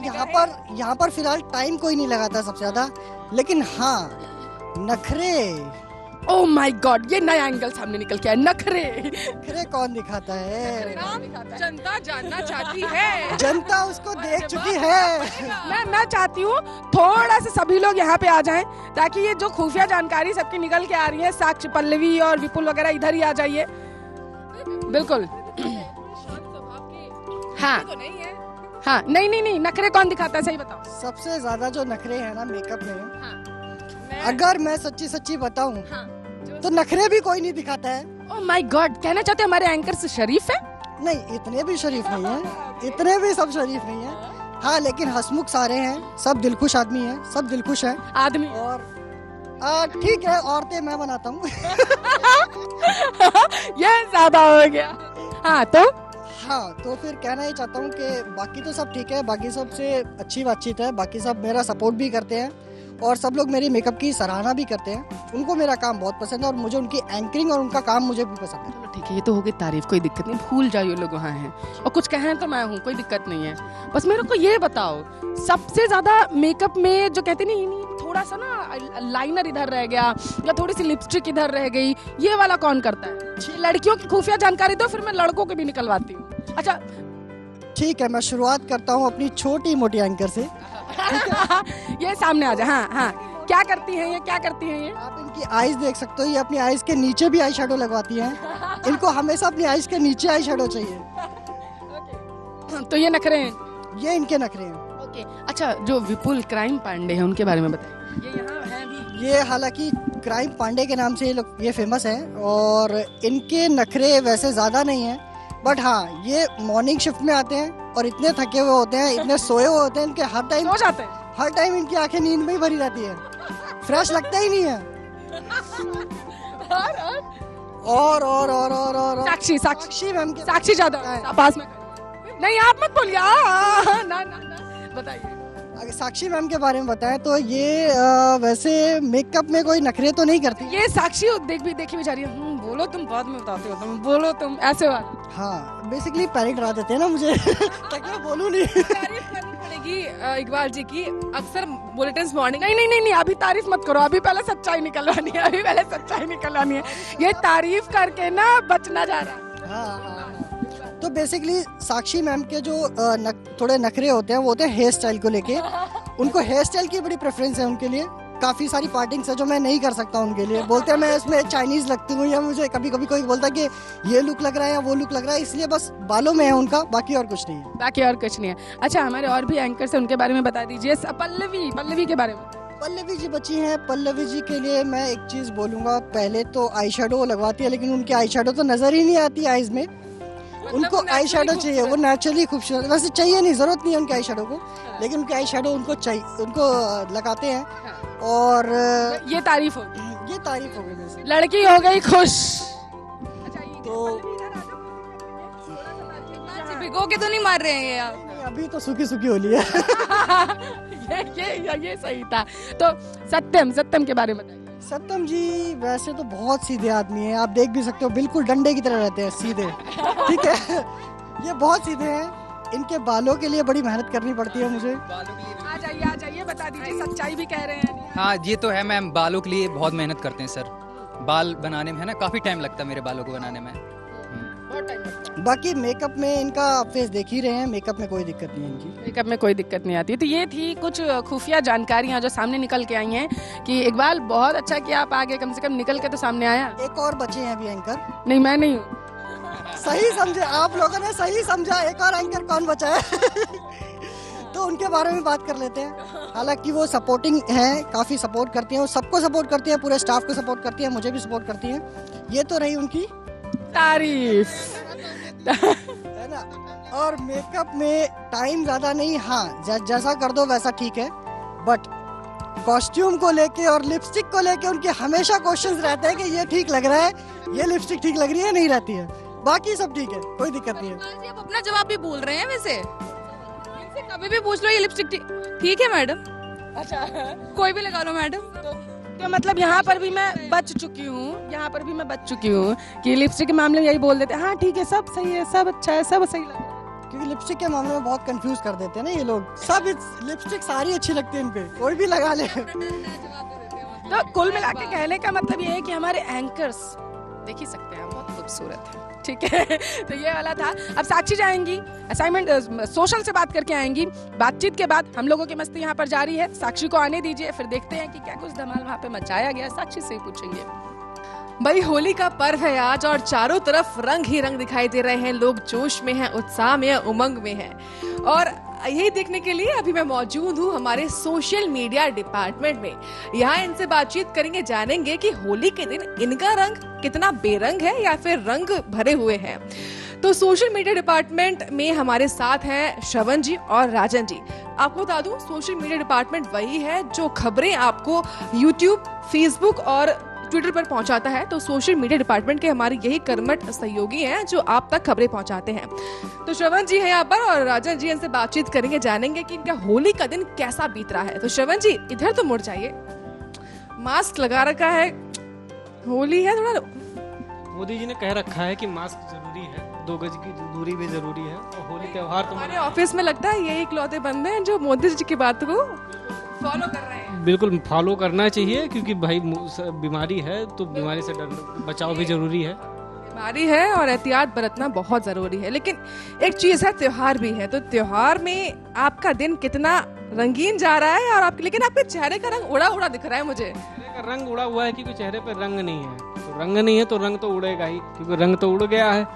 यहाँ पर फिलहाल टाइम कोई नहीं लगाता सबसे ज्यादा, लेकिन हाँ नखरे ओह माय गॉड, ये नया एंगल सामने निकल के आया, नखरे। नखरे कौन दिखाता है? जनता जानना चाहती है। जनता उसको देख चुकी है। मैं चाहती हूँ थोड़ा सा सभी लोग यहाँ पे आ जाएं, ताकि ये जो खुफिया जानकारी सबकी निकल के आ रही है, साक्षी, पल्लवी और विपुल वगैरह इधर ही आ जाइए। बिल्कुल। हाँ हाँ, नहीं, नखरे कौन दिखाता है, सही बताओ। सबसे ज्यादा जो नखरे हैं ना मेकअप में, अगर मैं सच्ची बताऊं तो नखरे भी कोई नहीं दिखाता है। ओह माय गॉड, कहना चाहते हैं हमारे एंकर से शरीफ है? नहीं, इतने भी शरीफ नहीं है, इतने भी सब शरीफ नहीं है। हाँ, लेकिन हंसमुख सारे हैं, सब दिलखुश आदमी हैं, सब दिलखुश हैं आदमी। और ठीक है, औरतें मैं बनाता हूँ। ये ज्यादा हो गया। हाँ, तो फिर कहना ही चाहता हूँ कि बाकी तो सब ठीक है, बाकी सबसे अच्छी बातचीत है, बाकी सब मेरा सपोर्ट भी करते हैं और सब लोग मेरे मेकअप की सराहना भी करते हैं। उनको मेरा काम बहुत पसंद है और मुझे उनकी एंकरिंग और उनका काम मुझे भी पसंद है। ठीक है, ये तो हो गई तारीफ, कोई दिक्कत नहीं, भूल जाओ ये लोग वहाँ हैं, और कुछ कहें तो मैं हूँ, कोई दिक्कत नहीं है। बस मेरे को ये बताओ, सबसे ज्यादा मेकअप में जो कहते नहीं, थोड़ा सा ना लाइनर इधर रह गया या थोड़ी सी लिपस्टिक इधर रह गई, ये वाला कौन करता है? लड़कियों की खुफिया जानकारी दो, फिर मैं लड़कों के भी निकलवाती हूँ। अच्छा ठीक है, मैं शुरुआत करता हूँ अपनी छोटी मोटी एंकर से। ये सामने आ जाए। हाँ, क्या करती हैं ये, क्या करती हैं ये? आप इनकी आईज देख सकते हो, ये अपनी आईज के नीचे भी आई शेडो लगवाती हैं। इनको हमेशा अपनी आईज के नीचे आई शेडो चाहिए। तो ये नखरे हैं, ये इनके नखरे हैं। ओके। अच्छा, जो विपुल क्राइम पांडे हैं उनके बारे में बताइए। ये यहाँ है भी? ये हालांकि क्राइम पांडे के नाम से ये फेमस हैं और इनके नखरे वैसे ज्यादा नहीं हैं, बट हाँ, ये मॉर्निंग शिफ्ट में आते हैं और इतने थके हुए होते हैं, इतने सोए हुए होते हैं, इनके हर टाइम सो जाते हैं, हर टाइम इनकी आंखें नींद में ही भरी रहती है, फ्रेश लगता ही नहीं है। और साक्षी मैम, साक्षी ज्यादा पास में नहीं, आप मत बोलिए। ना बताइए। अगर साक्षी मैम के बारे में बताएं तो ये वैसे मेकअप में कोई नखरे तो नहीं करती। ये साक्षी देखी भी जा रही है। बोलो तुम, बाद में बताते हो तुम, बोलो तुम, ऐसे बात। हाँ, बेसिकली पैनिक डरा देते हैं ना मुझे। ताकि मैं बोलूं नहीं। तारीफ करनी पड़ेगी इकबाल जी की, अक्सर बुलेटिन मॉर्निंग। नहीं, अभी तारीफ मत करो, अभी पहले सच्चाई निकलवानी है, ये तारीफ करके ना बचना जा रहा है। हाँ। तो बेसिकली साक्षी मैम के जो थोड़े नखरे होते हैं वो होते हैं हेयर स्टाइल को लेके। उनको हेयर स्टाइल की बड़ी प्रेफरेंस है उनके लिए। काफी सारी पार्टिंग्स है जो मैं नहीं कर सकता उनके लिए। बोलते हैं मैं इसमें चाइनीज लगती हूँ, या मुझे कभी कभी कोई बोलता है कि ये लुक लग रहा है या वो लुक लग रहा है, इसलिए बस बालों में है उनका, बाकी और कुछ नहीं है। अच्छा, हमारे और भी एंकर्स हैं, उनके बारे में बता दीजिए। पल्लवी के बारे में। पल्लवी जी बची हैं। पल्लवी जी के लिए मैं एक चीज बोलूंगा, पहले तो आई शेडो लगवाती है, लेकिन उनकी आई शेडो तो नजर ही नहीं आती आईज में। उनको आई शेडो चाहिए, वो नेचुरली खूबसूरत, वैसे चाहिए नहीं, जरूरत नहीं है उनके आई शेडो को, लेकिन उनके आई शेडो उनको चाहिए, उनको लगाते हैं। और ये तारीफ हो गई, लड़की हो गई खुश। तो भिगो के तो नहीं मार रहे हैं आप? अभी तो सूखी होली है। ये सही था। तो सत्यम के बारे में बताइए। सत्यम जी वैसे तो बहुत सीधे आदमी हैं, आप देख भी सकते हो, बिल्कुल डंडे की तरह रहते हैं, सीधे। ठीक है, ये बहुत सीधे हैं। इनके बालों के लिए बड़ी मेहनत करनी पड़ती है मुझे। आ जाइए, बता दीजिए, सच्चाई भी कह रहे हैं। हाँ, ये तो है मैम, बालों के लिए बहुत मेहनत करते हैं सर। बाल बनाने में है ना, काफी टाइम लगता है मेरे बालों को बनाने में। बाकी मेकअप में इनका आप फेस देख ही रहे हैं, मेकअप में कोई दिक्कत नहीं है इनकी। मेकअप में कोई दिक्कत नहीं आती। तो ये थी कुछ खुफिया जानकारियां जो सामने निकल के आई हैं कि इकबाल बहुत अच्छा कि आप आगे कम से कम निकल के तो सामने आया। एक और बचे हैं अभी एंकर। नहीं, मैं नहीं हूँ। सही समझे आप लोगों ने, सही समझा। एक और एंकर कौन बचा है? तो उनके बारे में बात कर लेते हैं। हालांकि वो सपोर्टिंग हैं, काफी सपोर्ट करती हैं, वो सबको सपोर्ट करती हैं, पूरे स्टाफ को सपोर्ट करती हैं, मुझे भी सपोर्ट करती हैं। ये तो रही उनकी तारीफ, है ना। और मेकअप में टाइम ज्यादा नहीं, हाँ जैसा कर दो वैसा ठीक है, बट कॉस्ट्यूम को लेके और लिपस्टिक को लेके उनके हमेशा क्वेश्चंस रहते हैं कि ये ठीक लग रहा है, ये लिपस्टिक ठीक लग रही है, नहीं रहती है। बाकी सब ठीक है, कोई दिक्कत नहीं है। आप अपना जवाब भी भूल रहे हैं वैसे, कभी भी पूछ लो ये लिपस्टिक ठीक है मैडम? अच्छा, कोई भी लगा लो मैडम। तो मतलब यहाँ पर भी मैं बच चुकी हूँ, कि लिपस्टिक के मामले में यही बोल देते हैं, हाँ ठीक है, सब सही है, सब अच्छा है, सब सही लग रहा है। क्योंकि लिपस्टिक के मामले में बहुत कंफ्यूज कर देते हैं ना ये लोग। सब लिपस्टिक सारी अच्छी लगती है, इनपे कोई भी लगा ले। तो कुल मिला के कहने का मतलब ये है कि हमारे एंकर्स देख ही सकते हैं, बहुत खूबसूरत है। ठीक है, तो ये वाला था। अब साक्षी जाएंगी असाइनमेंट सोशल से बात करके आएंगी। बातचीत के बाद हम लोगों की मस्ती यहाँ पर जारी है। साक्षी को आने दीजिए, फिर देखते हैं कि क्या कुछ धमाल वहाँ पे मचाया गया। साक्षी से ही पूछेंगे। भाई होली का पर्व है आज और चारों तरफ रंग ही रंग दिखाई दे रहे हैं। लोग जोश में हैं, उत्साह में हैं, उमंग में हैं। और यही देखने के लिए अभी मैं मौजूद हूँ हमारे सोशल मीडिया डिपार्टमेंट में। यहाँ इनसे बातचीत करेंगे, जानेंगे कि होली के दिन इनका रंग कितना बेरंग है या फिर रंग भरे हुए हैं। तो सोशल मीडिया डिपार्टमेंट में हमारे साथ हैं श्रवण जी और राजन जी। आपको बता दूं, सोशल मीडिया डिपार्टमेंट वही है जो खबरें आपको यूट्यूब, फेसबुक और ट्विटर पर पहुंचाता है। तो सोशल मीडिया डिपार्टमेंट के हमारे यही कर्मठ सहयोगी हैं जो आप तक खबरें पहुंचाते हैं। तो श्रवण जी हैं यहाँ पर और राजन जी इनसे बातचीत करेंगे, जानेंगे कि इनका होली का दिन कैसा बीत रहा है। तो श्रवण जी इधर तो मुड़ जाइए, मास्क लगा रखा है, होली है, थोड़ा मोदी जी ने कह रखा है कि मास्क जरूरी है, 2 गज की दूरी भी जरूरी है और होली त्योहार तो हमारे ऑफिस में लगता है ये इकलौते बंदे हैं जो मोदी जी की बात को फॉलो कर रहे हैं। बिल्कुल फॉलो करना चाहिए, क्योंकि भाई बीमारी है तो बीमारी से बचाव भी जरूरी है। बीमारी है और एहतियात बरतना बहुत जरूरी है। लेकिन एक चीज है, त्योहार भी है। तो त्योहार में आपका दिन कितना रंगीन जा रहा है और आपके, लेकिन आपके चेहरे का रंग उड़ा उड़ा दिख रहा है मुझे। चेहरे का रंग उड़ा हुआ है क्योंकि चेहरे पे रंग नहीं है। तो रंग नहीं है तो रंग तो उड़ेगा ही, क्योंकि रंग तो उड़ गया है।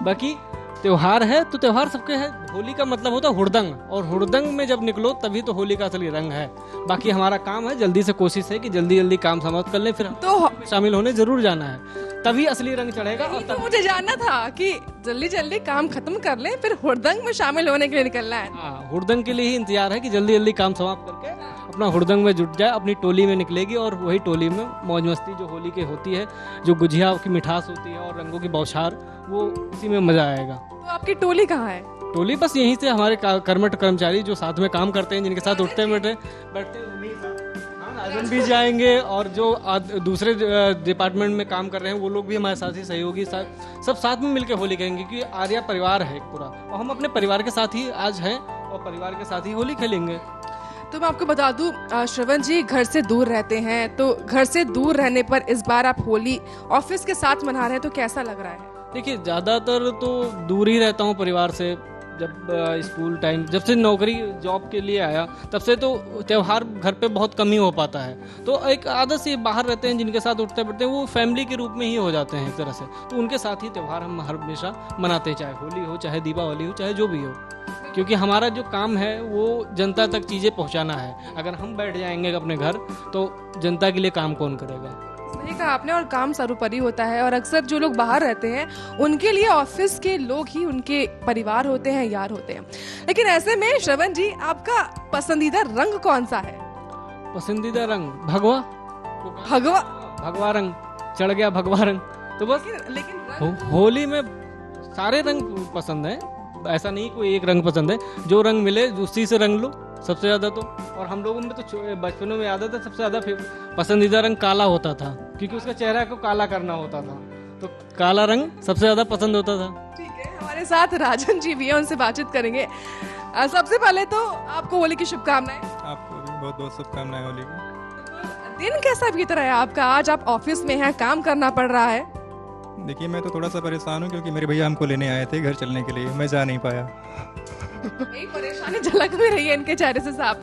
बाकी त्योहार है तो त्योहार सबके है। होली का मतलब होता है हुड़दंग, और हुड़दंग में जब निकलो तभी तो होली का असली रंग है। बाकी हमारा काम है, जल्दी से कोशिश है कि जल्दी जल्दी काम समाप्त कर लें, फिर तो शामिल होने जरूर जाना है, तभी असली रंग चढ़ेगा। और तो मुझे जानना था कि जल्दी जल्दी काम खत्म कर लें, फिर हुड़दंग में शामिल होने के लिए निकलना है। हाँ, हुड़दंग के लिए ही इंतजार है कि जल्दी जल्दी काम समाप्त करके अपना हुड़दंग में जुट जाए, अपनी टोली में निकलेगी। और वही टोली में मौज मस्ती जो होली की होती है, जो गुजिया की मिठास होती है और रंगों की बौछार, वो उसी में मजा आएगा। तो आपकी टोली कहाँ है? टोली बस यहीं से हमारे कर्मठ कर्मचारी जो साथ में काम करते हैं, जिनके साथ उठते बैठते राजन भी जाएंगे, और जो दूसरे डिपार्टमेंट में काम कर रहे हैं वो लोग भी हमारे साथ ही सहयोगी, सब साथ में मिलकर होली खेलेंगे। क्योंकि आर्या परिवार है एक पूरा, और हम अपने परिवार के साथ ही आज हैं और परिवार के साथ ही होली खेलेंगे। तो मैं आपको बता दूं, श्रवण जी घर से दूर रहते हैं, तो घर से दूर रहने पर इस बार आप होली ऑफिस के साथ मना रहे हैं, तो कैसा लग रहा है? देखिए, ज़्यादातर तो दूर ही रहता हूँ परिवार से। जब स्कूल टाइम, जब से नौकरी जॉब के लिए आया, तब से तो त्यौहार घर पे बहुत कम ही हो पाता है। तो एक आदत से बाहर रहते हैं, जिनके साथ उठते बैठते हैं वो फैमिली के रूप में ही हो जाते हैं एक तरह से। तो उनके साथ ही त्यौहार हम हमेशा मनाते हैं, चाहे होली हो, चाहे दीपावली हो, चाहे जो भी हो। क्योंकि हमारा जो काम है वो जनता तक चीज़ें पहुँचाना है। अगर हम बैठ जाएंगे अपने घर तो जनता के लिए काम कौन करेगा? सही कहा आपने, और काम सर्वोपरि होता है। और अक्सर जो लोग बाहर रहते हैं उनके लिए ऑफिस के लोग ही उनके परिवार होते हैं, यार होते हैं। लेकिन ऐसे में श्रवण जी, आपका पसंदीदा रंग कौन सा है? पसंदीदा रंग भगवा रंग चढ़ गया, भगवा रंग। तो बस लेकिन होली में सारे रंग पसंद है, ऐसा नहीं कोई एक रंग पसंद है। जो रंग मिले उसी से रंग लो सबसे ज्यादा तो। और हम लोगों में तो बचपनों में आदत है, सबसे ज्यादा पसंदीदा रंग काला होता था, क्योंकि उसका चेहरा को काला करना होता था, तो काला रंग सबसे ज्यादा पसंद होता था। ठीक है, हमारे साथ राजन जी भी है, उनसे बातचीत करेंगे। सबसे पहले तो आपको होली की शुभकामनाएं। आपको भी बहुत बहुत शुभकामनाएं होली की। दिन कैसा बीत रहा है आपका? आज आप ऑफिस में हैं, काम करना पड़ रहा है। देखिए, मैं तो थोड़ा सा परेशान हूँ, क्योंकि मेरे भैया हमको लेने आए थे घर चलने के लिए, मैं जा नहीं पाया। यही परेशानी झलक में रही है इनके चेहरे से साफ।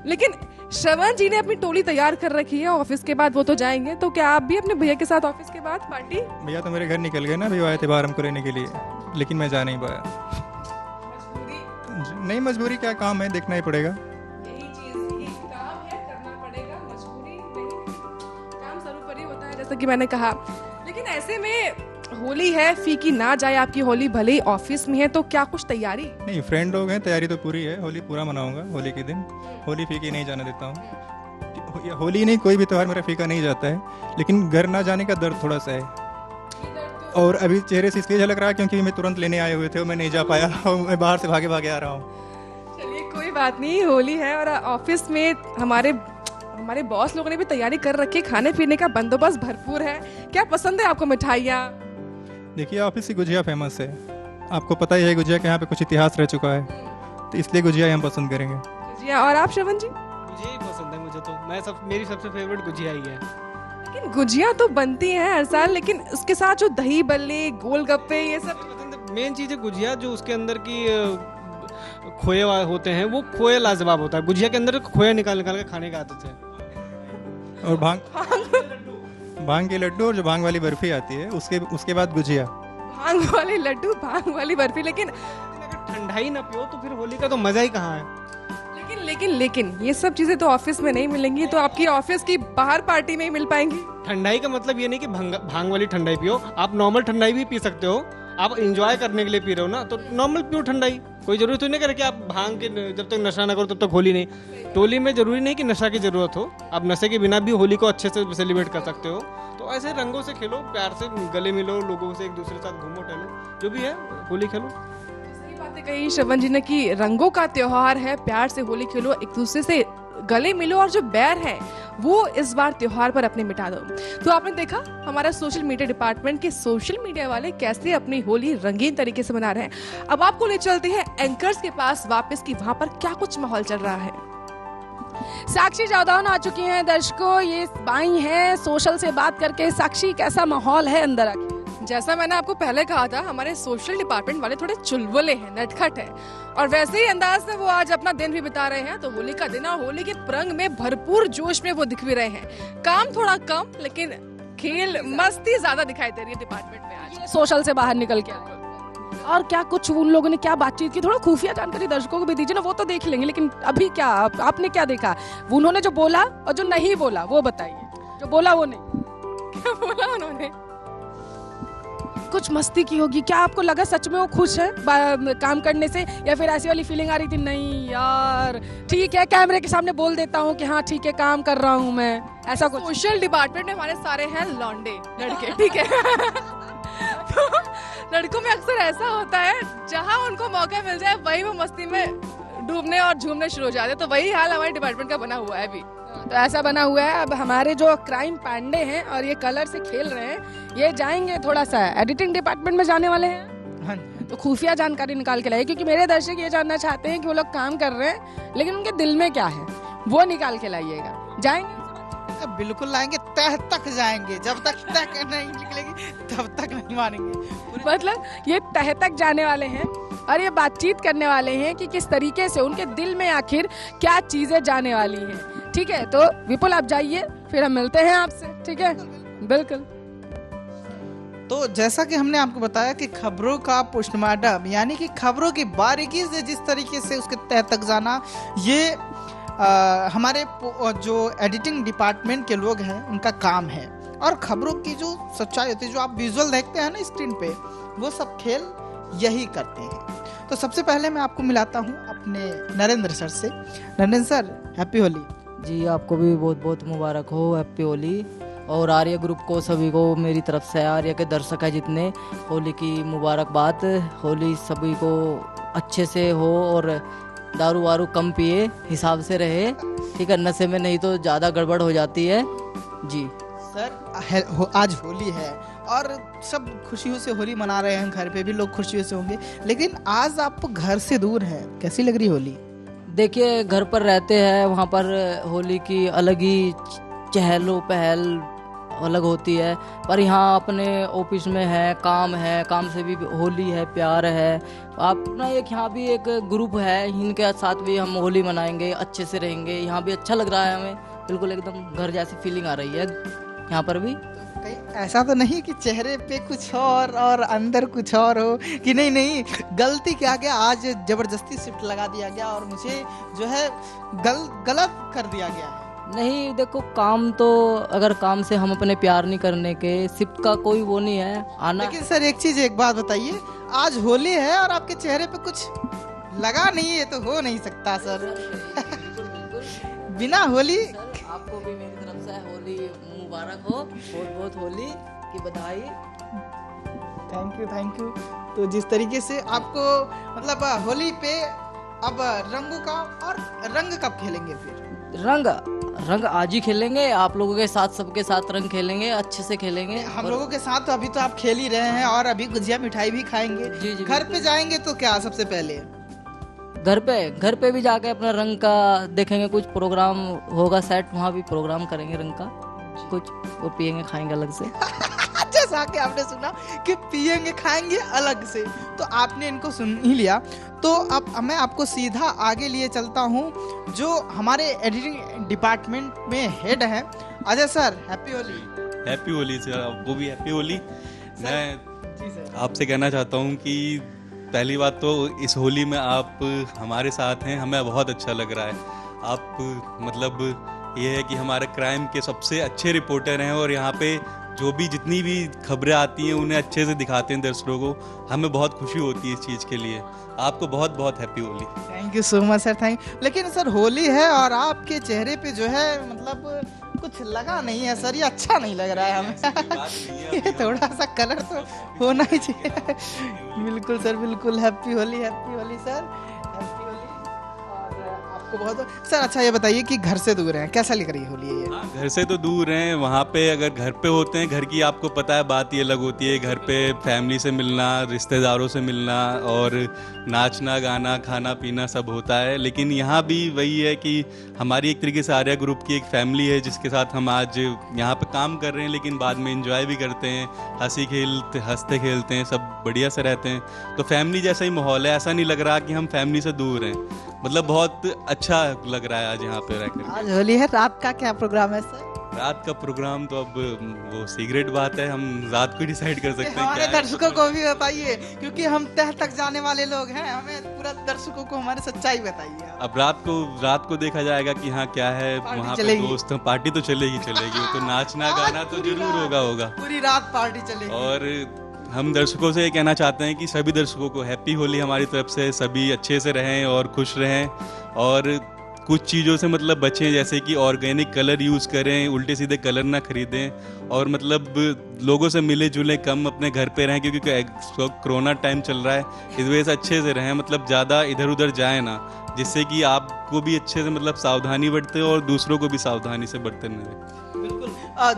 लेकिन श्रवण जी ने अपनी टोली तैयार कर रखी है, ऑफिस के बाद वो तो जाएंगे, तो क्या आप भी अपने भैया के साथ ऑफिस के बाद पार्टी? भैया तो मेरे घर निकल गए ना, भैया आए थे बाहर हमको लेने के लिए, लेकिन मैं जा नहीं पाया। नहीं, मजबूरी क्या, काम है, देखना ही पड़ेगा। यही चीज, यही काम है, करना पड़ेगा, मजबूरी नहीं, काम सर्वोपरि होता है, जैसा कि मैंने कहा। लेकिन ऐसे में होली है, फीकी ना जाए आपकी होली, भले ही ऑफिस में है, तो क्या कुछ तैयारी? नहीं, फ्रेंड लोग हैं, तैयारी तो पूरी है, होली पूरा मनाऊंगा। होली के दिन होली फीकी नहीं जाने देता हूँ। होली नहीं, कोई भी त्योहार मेरा फीका नहीं जाता है, लेकिन घर ना जाने का दर्द थोड़ा सा है। और अभी चेहरे से इसलिए झलक रहा है क्योंकि मैं तुरंत लेने आए हुए थे और मैं नहीं जा पाया, मैं बाहर से भागे भागे आ रहा हूँ। चलिए, कोई बात नहीं, होली है और ऑफिस में हमारे बॉस लोगों ने भी तैयारी कर रखी है, खाने पीने का बंदोबस्त भरपूर है। क्या पसंद है आपको मिठाइयाँ? देखिए, ऑफिस की गुजिया फेमस है, आपको पता ही है गुजिया के यहाँ पे कुछ इतिहास रह चुका है, तो इसलिए गुजिया हम पसंद करेंगे। गुजिया। और आप श्रवण जी? गुजिया ही पसंद है मुझे तो। मेरी सबसे फेवरेट गुजिया ही है। लेकिन गुजिया तो बनती है हर साल, लेकिन उसके साथ जो दही बल्ले, गोलगप्पे, ये सब मेन चीज़ है गुजिया। जो उसके अंदर की खोए होते हैं, वो खोए लाजवाब होता है। गुजिया के अंदर खोया निकाल निकाल के खाने का आदत है। और भांग के लड्डू और जो भांग वाली बर्फी आती है उसके बाद गुजिया। भांग वाले लड्डू, भांग वाली बर्फी। लेकिन अगर ठंडाई ना पियो तो फिर होली का तो मजा ही कहाँ है। लेकिन ये सब चीजें तो ऑफिस में नहीं मिलेंगी, तो आपकी ऑफिस की बाहर पार्टी में ही मिल पाएंगी। ठंडाई का मतलब ये नहीं कि भांग वाली ठंडाई पियो, आप नॉर्मल ठंडाई भी पी सकते हो। आप एंजॉय करने के लिए पी रहे हो ना, तो नॉर्मल पियो ठंडाई। कोई जरूरत तो नहीं करे कि आप भांग के जब तक नशा ना करो तब तक होली नहीं। टोली में जरूरी नहीं कि नशा की जरूरत हो, आप नशे के बिना भी होली को अच्छे से सेलिब्रेट कर सकते हो। तो ऐसे रंगों से खेलो, प्यार से गले मिलो, लोगों से एक दूसरे के साथ घूमो टहलो, जो भी है होली खेलो। सही बातें कही श्रवण जी ने कि रंगों का त्योहार है, प्यार से होली खेलो, एक दूसरे से गले मिलो, और जो बैर है वो इस बार त्योहार पर अपने मिटा दो। तो आपने देखा हमारा सोशल मीडिया डिपार्टमेंट के सोशल मीडिया वाले कैसे अपनी होली रंगीन तरीके से मना रहे हैं। अब आपको ले चलते हैं एंकर्स के पास वापस कि वहां पर क्या कुछ माहौल चल रहा है। साक्षी जादौन आ चुकी हैं दर्शकों, ये बाई हैं सोशल से बात करके। साक्षी, कैसा माहौल है अंदर आके? जैसा मैंने आपको पहले कहा था, हमारे सोशल डिपार्टमेंट वाले थोड़े चुलबुले हैं, नटखट है, और वैसे ही अंदाज से वो आज अपना दिन भी बिता रहे हैं। तो होली का दिन और होली के प्रंग में भरपूर जोश में वो दिख भी रहे हैं। काम थोड़ा कम, लेकिन खेल मस्ती ज्यादा दिखाई दे रही है डिपार्टमेंट में आज। सोशल से बाहर निकल के आए और क्या कुछ उन लोगों ने क्या बातचीत की, थोड़ा खुफिया जानकारी दर्शकों को भी दीजिए ना। वो तो देख लेंगे, लेकिन अभी क्या आपने क्या देखा, उन्होंने जो बोला और जो नहीं बोला वो बताइए। जो बोला वो नहीं, क्या बोला उन्होंने? कुछ मस्ती की होगी क्या? आपको लगा सच में वो खुश है काम करने से, या फिर ऐसी वाली फीलिंग आ रही थी नहीं यार ठीक है कैमरे के सामने बोल देता हूँ कि हाँ ठीक है काम कर रहा हूँ मैं, ऐसा कुछ? सोशल डिपार्टमेंट में हमारे सारे हैं लौंडे लड़के, ठीक है। तो लड़कों में अक्सर ऐसा होता है, जहाँ उनको मौका मिल जाए वही वो मस्ती में डूबने और झूमने शुरू हो जाते हैं। तो वही हाल हमारे डिपार्टमेंट का बना हुआ है अभी। तो ऐसा बना हुआ है। अब हमारे जो क्राइम पांडे हैं और ये कलर से खेल रहे हैं, ये जाएंगे थोड़ा सा एडिटिंग डिपार्टमेंट में जाने वाले हैं। हाँ। तो खुफिया जानकारी निकाल के लाइए, क्योंकि मेरे दर्शक ये जानना चाहते हैं कि वो लोग काम कर रहे हैं लेकिन उनके दिल में क्या है, वो निकाल के लाइएगा। जाएंगे? बिल्कुल लाएंगे, तह तक जाएंगे, जब तक नहीं निकलेगी तब तक नहीं मानेंगे। मतलब ये तह तक जाने वाले हैं और ये बातचीत करने वाले हैं कि किस तरीके से उनके दिल में आखिर क्या चीजें जाने वाली हैं। ठीक है, तो विपुल आप जाइए, फिर हम मिलते हैं आपसे। ठीक है, बिल्कुल। तो जैसा कि हमने आपको बताया कि खबरों का पोस्टमार्टम, यानी कि खबरों की बारीकी से जिस तरीके से उसके तह तक जाना, ये हमारे जो एडिटिंग डिपार्टमेंट के लोग हैं उनका काम है। और खबरों की जो सच्चाई होती है, जो आप विजुअल देखते हैं ना स्क्रीन पे, वो सब खेल यही करते हैं। तो सबसे पहले मैं आपको मिलाता हूँ अपने नरेंद्र सर से। Narendra sir, happy Holi. जी, आपको भी बहुत बहुत मुबारक हो, हैप्पी होली। और आर्य ग्रुप को सभी को मेरी तरफ से, आर्य के दर्शक है जितने, होली की मुबारकबाद। होली सभी को अच्छे से हो और दारू वारू कम पिए, हिसाब से रहे, ठीक है, नशे में नहीं तो ज़्यादा गड़बड़ हो जाती है। जी सर, आज होली है और सब खुशियों से होली मना रहे हैं, घर पे भी लोग खुशियों से होंगे, लेकिन आज आप घर से दूर हैं, कैसी लग रही होली? देखिए, घर पर रहते हैं, वहाँ पर होली की अलग ही चहलो पहल अलग होती है, पर यहाँ अपने ऑफिस में है, काम से भी होली है, प्यार है। अपना एक यहाँ भी एक ग्रुप है, इनके साथ भी हम होली मनाएंगे, अच्छे से रहेंगे। यहाँ भी अच्छा लग रहा है हमें, बिल्कुल एकदम घर जैसी फीलिंग आ रही है यहाँ पर भी। कहीं ऐसा तो नहीं कि चेहरे पे कुछ और अंदर कुछ और हो कि नहीं गलती क्या गया, आज जबरदस्ती शिफ्ट लगा दिया गया और मुझे जो है गलत कर दिया गया है? नहीं, देखो, काम तो अगर काम से हम अपने प्यार नहीं करने के, शिफ्ट का कोई वो नहीं है आना। लेकिन सर एक बात बताइए, आज होली है और आपके चेहरे पे कुछ लगा नहीं है तो हो नहीं सकता सर। बिना होली। आपको भी मेरी तरफ से होली मुबारक हो, बहुत बहुत होली की बधाई। Thank you. तो जिस तरीके से आपको मतलब होली पे अब रंगों का, और रंग कब खेलेंगे फिर? रंग आज ही खेलेंगे, आप लोगों के साथ, सबके साथ रंग खेलेंगे, अच्छे से खेलेंगे। हम लोगों के साथ तो अभी तो आप खेल ही रहे हैं और अभी गुजिया मिठाई भी खाएंगे। जी, घर पे जाएंगे तो क्या सबसे पहले? घर पे भी जाके अपना रंग का देखेंगे, कुछ प्रोग्राम होगा सेट, वहाँ भी प्रोग्राम करेंगे रंग का कुछ, और पियेंगे खाएंगे अलग से। जैसा कि आपने सुना कि पियेंगे खाएंगे अलग से, तो आपने इनको सुन ही लिया। तो अब मैं आपको सीधा आगे लिए चलता हूँ, जो हमारे एडिटिंग डिपार्टमेंट में हेड है Ajay sir. Happy Holi. Happy Holi sir, आपको भी हैप्पी होली। मैं आपसे कहना चाहता हूँ कि पहली बात तो इस होली में आप हमारे साथ हैं, हमें बहुत अच्छा लग रहा है। आप मतलब ये है कि हमारे क्राइम के सबसे अच्छे रिपोर्टर हैं, और यहाँ पे जो भी जितनी भी खबरें आती हैं उन्हें अच्छे से दिखाते हैं दर्शकों को। हमें बहुत खुशी होती है इस चीज़ के लिए। आपको बहुत बहुत happy Holi. Thank you so much sir, thank. लेकिन सर होली है और आपके चेहरे पे जो है मतलब कुछ लगा नहीं है सर, ये अच्छा नहीं लग रहा है हमें। ये थोड़ा सा कलर तो होना ही चाहिए। बिल्कुल सर, बिल्कुल। Happy Holi sir, happy Holi. और आपको बहुत सर। अच्छा ये बताइए कि घर से दूर हैं, कैसा लग रही है होली ये? घर से तो दूर हैं, वहाँ पे अगर घर पे होते हैं, घर की आपको पता है बात ये अलग होती है। घर पे फैमिली से मिलना, रिश्तेदारों से मिलना, और नाचना गाना खाना पीना सब होता है। लेकिन यहाँ भी वही है कि हमारी एक तरीके से आर्या ग्रुप की एक फैमिली है जिसके साथ हम आज यहाँ पे काम कर रहे हैं, लेकिन बाद में एंजॉय भी करते हैं, हंसते खेलते हैं, सब बढ़िया से रहते हैं। तो फैमिली जैसा ही माहौल है, ऐसा नहीं लग रहा कि हम फैमिली से दूर हैं। मतलब बहुत अच्छा लग रहा है आज यहाँ पे रहकर। आज होली है, रात का क्या प्रोग्राम है सर? रात का प्रोग्राम तो अब वो सीक्रेट बात है, हम रात को डिसाइड कर सकते हैं। हमारे दर्शकों को भी बताइए, क्योंकि हम तह तक जाने वाले लोग हैं, हमें पूरा दर्शकों को हमारी सच्चाई बताइए। अब रात को देखा जाएगा कि हाँ क्या है वहाँ पे। दोस्त पार्टी तो चलेगी, तो नाचना गाना तो जरूर होगा। पूरी रात पार्टी चलेगी। और हम दर्शकों से ये कहना चाहते हैं कि सभी दर्शकों को हैप्पी होली हमारी तरफ से। सभी अच्छे से रहें और खुश रहें, और कुछ चीज़ों से मतलब बचें, जैसे कि ऑर्गेनिक कलर यूज़ करें, उल्टे सीधे कलर ना खरीदें, और मतलब लोगों से मिले जुले कम, अपने घर पे रहें, क्योंकि कोरोना टाइम चल रहा है। इस वजह से अच्छे से रहें, मतलब ज़्यादा इधर उधर जाए ना, जिससे कि आपको भी अच्छे से मतलब सावधानी बरतें और दूसरों को भी सावधानी से बरतने दें।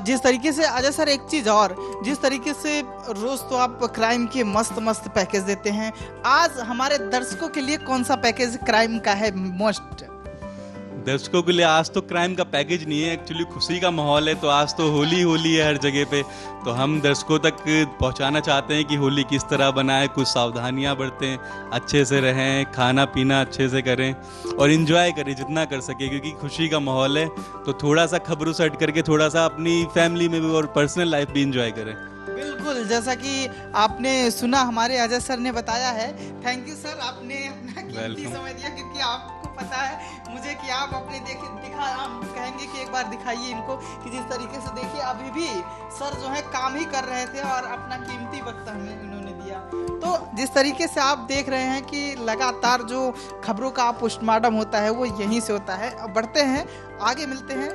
जिस तरीके से अजय सर, एक चीज और, जिस तरीके से रोज तो आप क्राइम के मस्त पैकेज देते हैं, आज हमारे दर्शकों के लिए कौन सा पैकेज क्राइम का है मोस्ट? दर्शकों के लिए आज तो क्राइम का पैकेज नहीं है, एक्चुअली खुशी का माहौल है। तो आज तो होली है हर जगह पे, तो हम दर्शकों तक पहुंचाना चाहते हैं कि होली किस तरह बनाए, कुछ सावधानियां बरतें, अच्छे से रहें, खाना पीना अच्छे से करें और एंजॉय करें जितना कर सके, क्योंकि खुशी का माहौल है। तो थोड़ा सा खबरों से हट करके थोड़ा सा अपनी फैमिली में भी और पर्सनल लाइफ भी एंजॉय करें। बिल्कुल, जैसा कि आपने सुना हमारे अजय सर ने बताया है। थैंक यू सर, आपने अपना कीमती समय दिया, क्योंकि आपको पता है मुझे कि आप अपने हम कहेंगे कि एक बार दिखाइए इनको कि जिस तरीके से देखिए अभी भी सर जो है काम ही कर रहे थे और अपना कीमती वक्त हमें इन्होंने दिया। तो जिस तरीके से आप देख रहे हैं कि लगातार जो खबरों का पोस्टमार्टम होता है वो यहीं से होता है। अब बढ़ते हैं आगे, मिलते हैं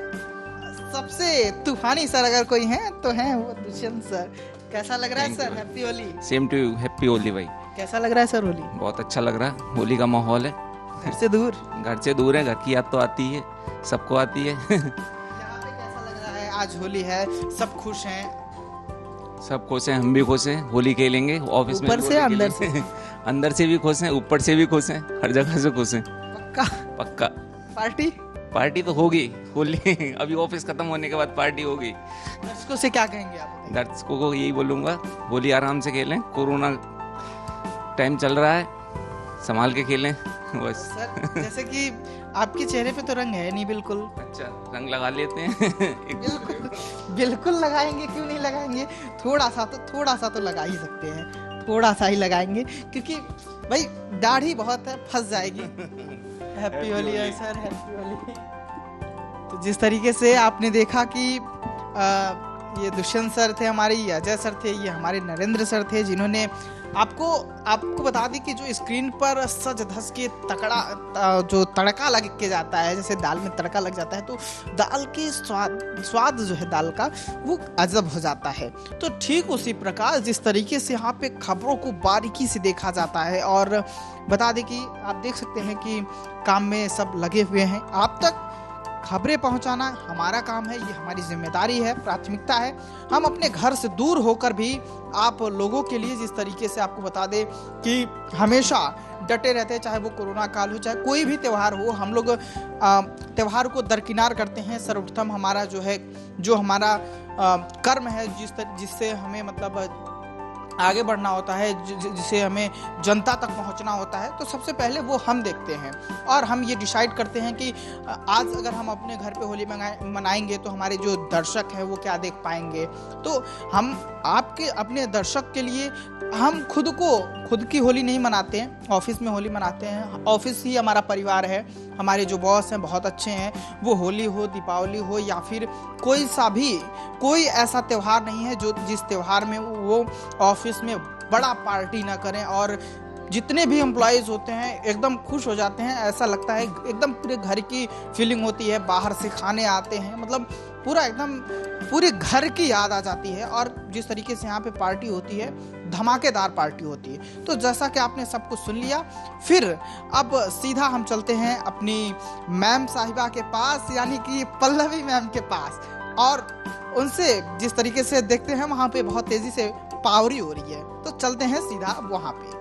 सबसे तूफानी सर अगर कोई है तो हैं वो दुष्यंत सर। कैसा लग रहा है sir? Happy Holi. Same to you, happy Holi भाई। कैसा लग रहा है सर होली? बहुत अच्छा लग रहा है, होली का माहौल है। घर से दूर है, घर की याद तो आती है, सबको आती है। यहाँ पे कैसा लग रहा है? आज होली है, सब खुश हैं? सब खुश हैं, हम भी खुश हैं, होली खेलेंगे ऑफिस में। ऊपर से अंदर से? अंदर से भी खुश हैं, ऊपर से भी खुश हैं, हर जगह से खुश हैं। पक्का। पार्टी तो होगी, होली अभी ऑफिस खत्म होने के बाद पार्टी होगी। दर्शकों से क्या कहेंगे आप? दर्शकों को यही बोलूँगा, होली आराम से खेलें, कोरोना टाइम चल रहा है, संभाल के खेलें बस। सर जैसे कि आपके चेहरे पे तो रंग है नहीं बिल्कुल। अच्छा, रंग लगा लेते हैं। बिल्कुल लगाएंगे, क्यों नहीं लगाएंगे? थोड़ा सा तो लगा ही सकते हैं, थोड़ा सा ही लगाएंगे, क्योंकि भाई दाढ़ी बहुत है, फंस जाएगी। हैप्पी होली है सर, हैप्पी होली। तो जिस तरीके से आपने देखा कि ये दुष्यंत सर थे हमारे, ये अजय सर थे, ये हमारे नरेंद्र सर थे, जिन्होंने आपको बता दी कि जो स्क्रीन पर सज धस के जो तड़का लग के जाता है, जैसे दाल में तड़का लग जाता है तो दाल की स्वाद जो है दाल का वो अजब हो जाता है। तो ठीक उसी प्रकार जिस तरीके से यहाँ पे खबरों को बारीकी से देखा जाता है, और बता दें कि आप देख सकते हैं कि काम में सब लगे हुए हैं। आप तक खबरें पहुंचाना हमारा काम है, ये हमारी जिम्मेदारी है, प्राथमिकता है। हम अपने घर से दूर होकर भी आप लोगों के लिए जिस तरीके से आपको बता दें कि हमेशा डटे रहते हैं, चाहे वो कोरोना काल हो चाहे कोई भी त्यौहार हो, हम लोग त्यौहार को दरकिनार करते हैं। सर्वप्रथम हमारा जो हमारा कर्म है, जिससे हमें मतलब आगे बढ़ना होता है, जिसे हमें जनता तक पहुंचना होता है, तो सबसे पहले वो हम देखते हैं और हम ये डिसाइड करते हैं कि आज अगर हम अपने घर पे होली मनाएंगे तो हमारे जो दर्शक हैं वो क्या देख पाएंगे। तो हम आपके अपने दर्शक के लिए हम खुद की होली नहीं मनाते हैं, ऑफिस में होली मनाते हैं। ऑफिस ही हमारा परिवार है। हमारे जो बॉस हैं बहुत अच्छे हैं, वो होली हो, दीपावली हो या फिर कोई ऐसा त्यौहार नहीं है जिस त्यौहार में वो ऑफिस में बड़ा पार्टी ना करें। और जितने भी एम्प्लॉयज़ होते हैं एकदम खुश हो जाते हैं, ऐसा लगता है एकदम पूरे घर की फीलिंग होती है। बाहर से खाने आते हैं, मतलब पूरा एकदम पूरे घर की याद आ जाती है। और जिस तरीके से यहाँ पे पार्टी होती है, धमाकेदार पार्टी होती है। तो जैसा कि आपने सब कुछ सुन लिया, फिर अब सीधा हम चलते हैं अपनी मैम साहिबा के पास, यानी कि पल्लवी मैम के पास, और उनसे जिस तरीके से देखते हैं वहाँ पे बहुत तेजी से पावरी हो रही है, तो चलते हैं सीधा वहाँ पे।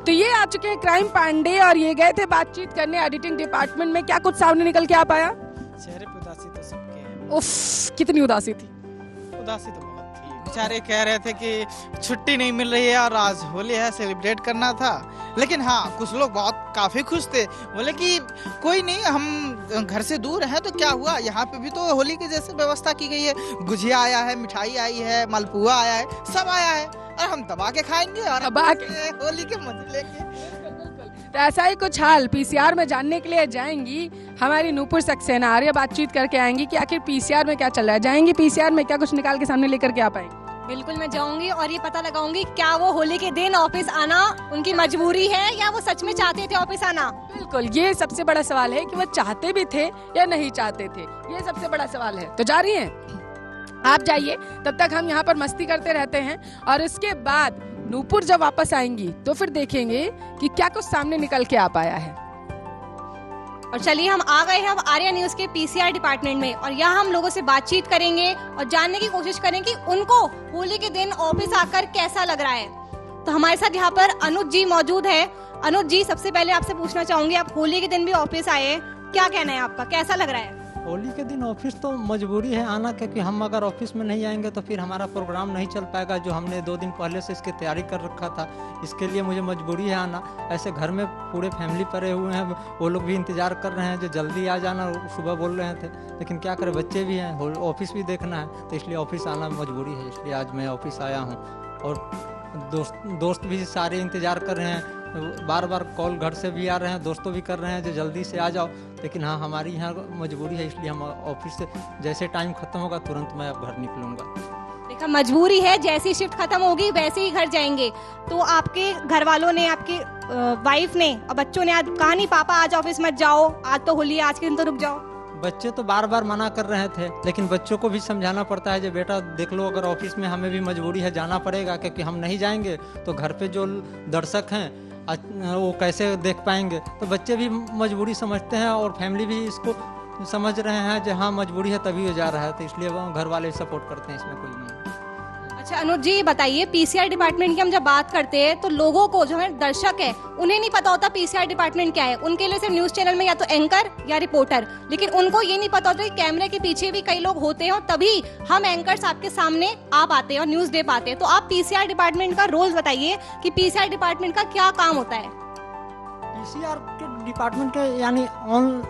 तो ये आ चुके हैं क्राइम पांडे और ये गए थे बातचीत करने एडिटिंग डिपार्टमेंट में। क्या कुछ सामने निकल के आ पाया? चेहरे पे उदासी तो सबके हैं। उफ, कितनी उदासी थी? उदासी तो बहुत थी। बेचारे कह रहे थे कि छुट्टी नहीं मिल रही है और आज होली है, सेलिब्रेट करना था। लेकिन हाँ, कुछ लोग काफी खुश थे, बोले कि कोई नहीं, हम घर से दूर हैं तो क्या हुआ, यहाँ पे भी तो होली की जैसे व्यवस्था की गई है। गुजिया आया है, मिठाई आई है, मालपुआ आया है, सब आया है, और हम दबा के खाएंगे और दबा के होली के मजे लेंगे। तो ऐसा ही कुछ हाल पीसीआर में जानने के लिए जाएंगी हमारी नूपुर सक्सेना। आर्य बातचीत करके आएंगी कि आखिर पीसीआर में क्या चल रहा है। जाएंगी पीसीआर में, क्या कुछ निकाल के सामने लेकर के आ पाएंगे? बिल्कुल मैं जाऊंगी और ये पता लगाऊंगी क्या वो होली के दिन ऑफिस आना उनकी मजबूरी है या वो सच में चाहते थे ऑफिस आना। बिल्कुल, ये सबसे बड़ा सवाल है कि वो चाहते भी थे या नहीं चाहते थे, ये सबसे बड़ा सवाल है। तो जा रही हैं आप, जाइए, तब तक हम यहाँ पर मस्ती करते रहते हैं और इसके बाद नूपुर जब वापस आएंगी तो फिर देखेंगे कि क्या कुछ सामने निकल के आ पाया है। और चलिए हम आ गए हैं अब आर्या न्यूज के पीसीआर डिपार्टमेंट में और यहाँ हम लोगों से बातचीत करेंगे और जानने की कोशिश करेंगे कि उनको होली के दिन ऑफिस आकर कैसा लग रहा है। तो हमारे साथ यहाँ पर अनुज जी मौजूद है। अनुज जी, सबसे पहले आपसे पूछना चाहूंगी, आप होली के दिन भी ऑफिस आए, क्या कहना है आपका, कैसा लग रहा है? होली के दिन ऑफिस तो मजबूरी है आना, क्योंकि हम अगर ऑफिस में नहीं आएंगे तो फिर हमारा प्रोग्राम नहीं चल पाएगा जो हमने 2 दिन पहले से इसकी तैयारी कर रखा था। इसके लिए मुझे मजबूरी है आना। ऐसे घर में पूरे फैमिली पड़े हुए हैं, वो लोग भी इंतज़ार कर रहे हैं जो जल्दी आ जाना, सुबह बोल रहे थे, लेकिन क्या करें, बच्चे भी हैं, ऑफिस भी देखना है, तो इसलिए ऑफिस आना मजबूरी है। इसलिए आज मैं ऑफिस आया हूँ और दोस्त भी सारे इंतज़ार कर रहे हैं, बार बार कॉल घर से भी आ रहे हैं, दोस्तों भी कर रहे हैं जो जल्दी से आ जाओ। लेकिन हाँ, हमारी यहाँ मजबूरी है, इसलिए हम ऑफिस से जैसे टाइम खत्म होगा तुरंत मैं अब घर निकलूँगा। देखा, मजबूरी है, जैसी शिफ्ट खत्म होगी वैसे ही घर जाएंगे। तो आपके घर वालों ने, आपकी वाइफ ने और बच्चों ने आज कहा नहीं पापा आज ऑफिस मत जाओ, आज तो होली, आज के दिन तो रुक जाओ? बच्चे तो बार बार मना कर रहे थे, लेकिन बच्चों को भी समझाना पड़ता है जो बेटा देख लो, अगर ऑफिस में हमें भी मजबूरी है, जाना पड़ेगा, क्योंकि हम नहीं जाएंगे तो घर पे जो दर्शक हैं वो कैसे देख पाएंगे। तो बच्चे भी मजबूरी समझते हैं और फैमिली भी इसको समझ रहे हैं जो हाँ मजबूरी है तभी वो जा रहा है, तो इसलिए घर वाले सपोर्ट करते हैं, इसमें कोई नहीं है। अच्छा अनुज जी, बताइए, पीसीआर डिपार्टमेंट की हम जब बात करते हैं तो लोगों को, जो है दर्शक है, उन्हें नहीं पता होता पीसीआर डिपार्टमेंट क्या है। उनके लिए सिर्फ न्यूज चैनल में या तो एंकर या रिपोर्टर, लेकिन उनको ये नहीं पता होता कि कैमरे के पीछे भी कई लोग होते हैं और तभी हम एंकर्स आपके सामने आ पाते हैं और न्यूज दे पाते हैं। तो आप पीसीआर डिपार्टमेंट का रोल बताइए कि पीसीआर डिपार्टमेंट का क्या काम होता है? पीसीआर के डिपार्टमेंट के यानी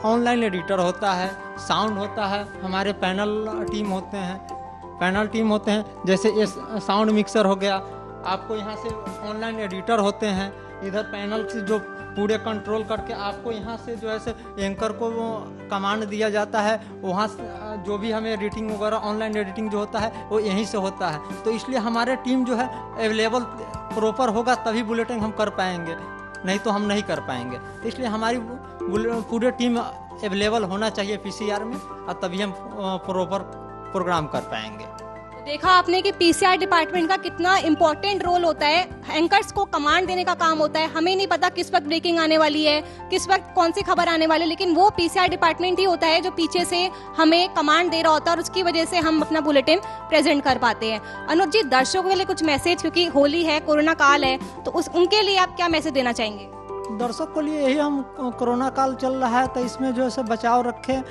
ऑनलाइन एडिटर होता है, साउंड होता है, हमारे पैनल टीम होते हैं, जैसे ये साउंड मिक्सर हो गया, आपको यहाँ से ऑनलाइन एडिटर होते हैं, इधर पैनल से जो पूरे कंट्रोल करके आपको यहाँ से जो है एंकर को कमांड दिया जाता है, वहाँ जो भी हमें एडिटिंग वगैरह ऑनलाइन एडिटिंग जो होता है वो यहीं से होता है। तो इसलिए हमारे टीम जो है अवेलेबल प्रॉपर होगा तभी बुलेटिन हम कर पाएंगे, नहीं तो हम नहीं कर पाएंगे। तो इसलिए हमारी पूरी टीम अवेलेबल होना चाहिए पीसीआर में और तभी हम प्रॉपर प्रोग्राम कर पाएंगे। देखा आपने कि पीसीआर डिपार्टमेंट का कितना इम्पोर्टेंट रोल होता है। एंकर्स को कमांड देने का काम होता है। हमें नहीं पता किस वक्त ब्रेकिंग आने वाली है, किस वक्त कौन सी खबर आने वाली है, लेकिन वो पीसीआर डिपार्टमेंट ही होता है जो पीछे से हमें कमांड दे रहा होता है और उसकी वजह से हम अपना बुलेटिन प्रेजेंट कर पाते हैं। अनुज जी, दर्शकों के लिए कुछ मैसेज, क्योंकि होली है, कोरोना काल है, तो उनके लिए आप क्या मैसेज देना चाहेंगे? दर्शक के लिए यही, हम कोरोना काल चल रहा है तो इसमें जो है बचाव रखें,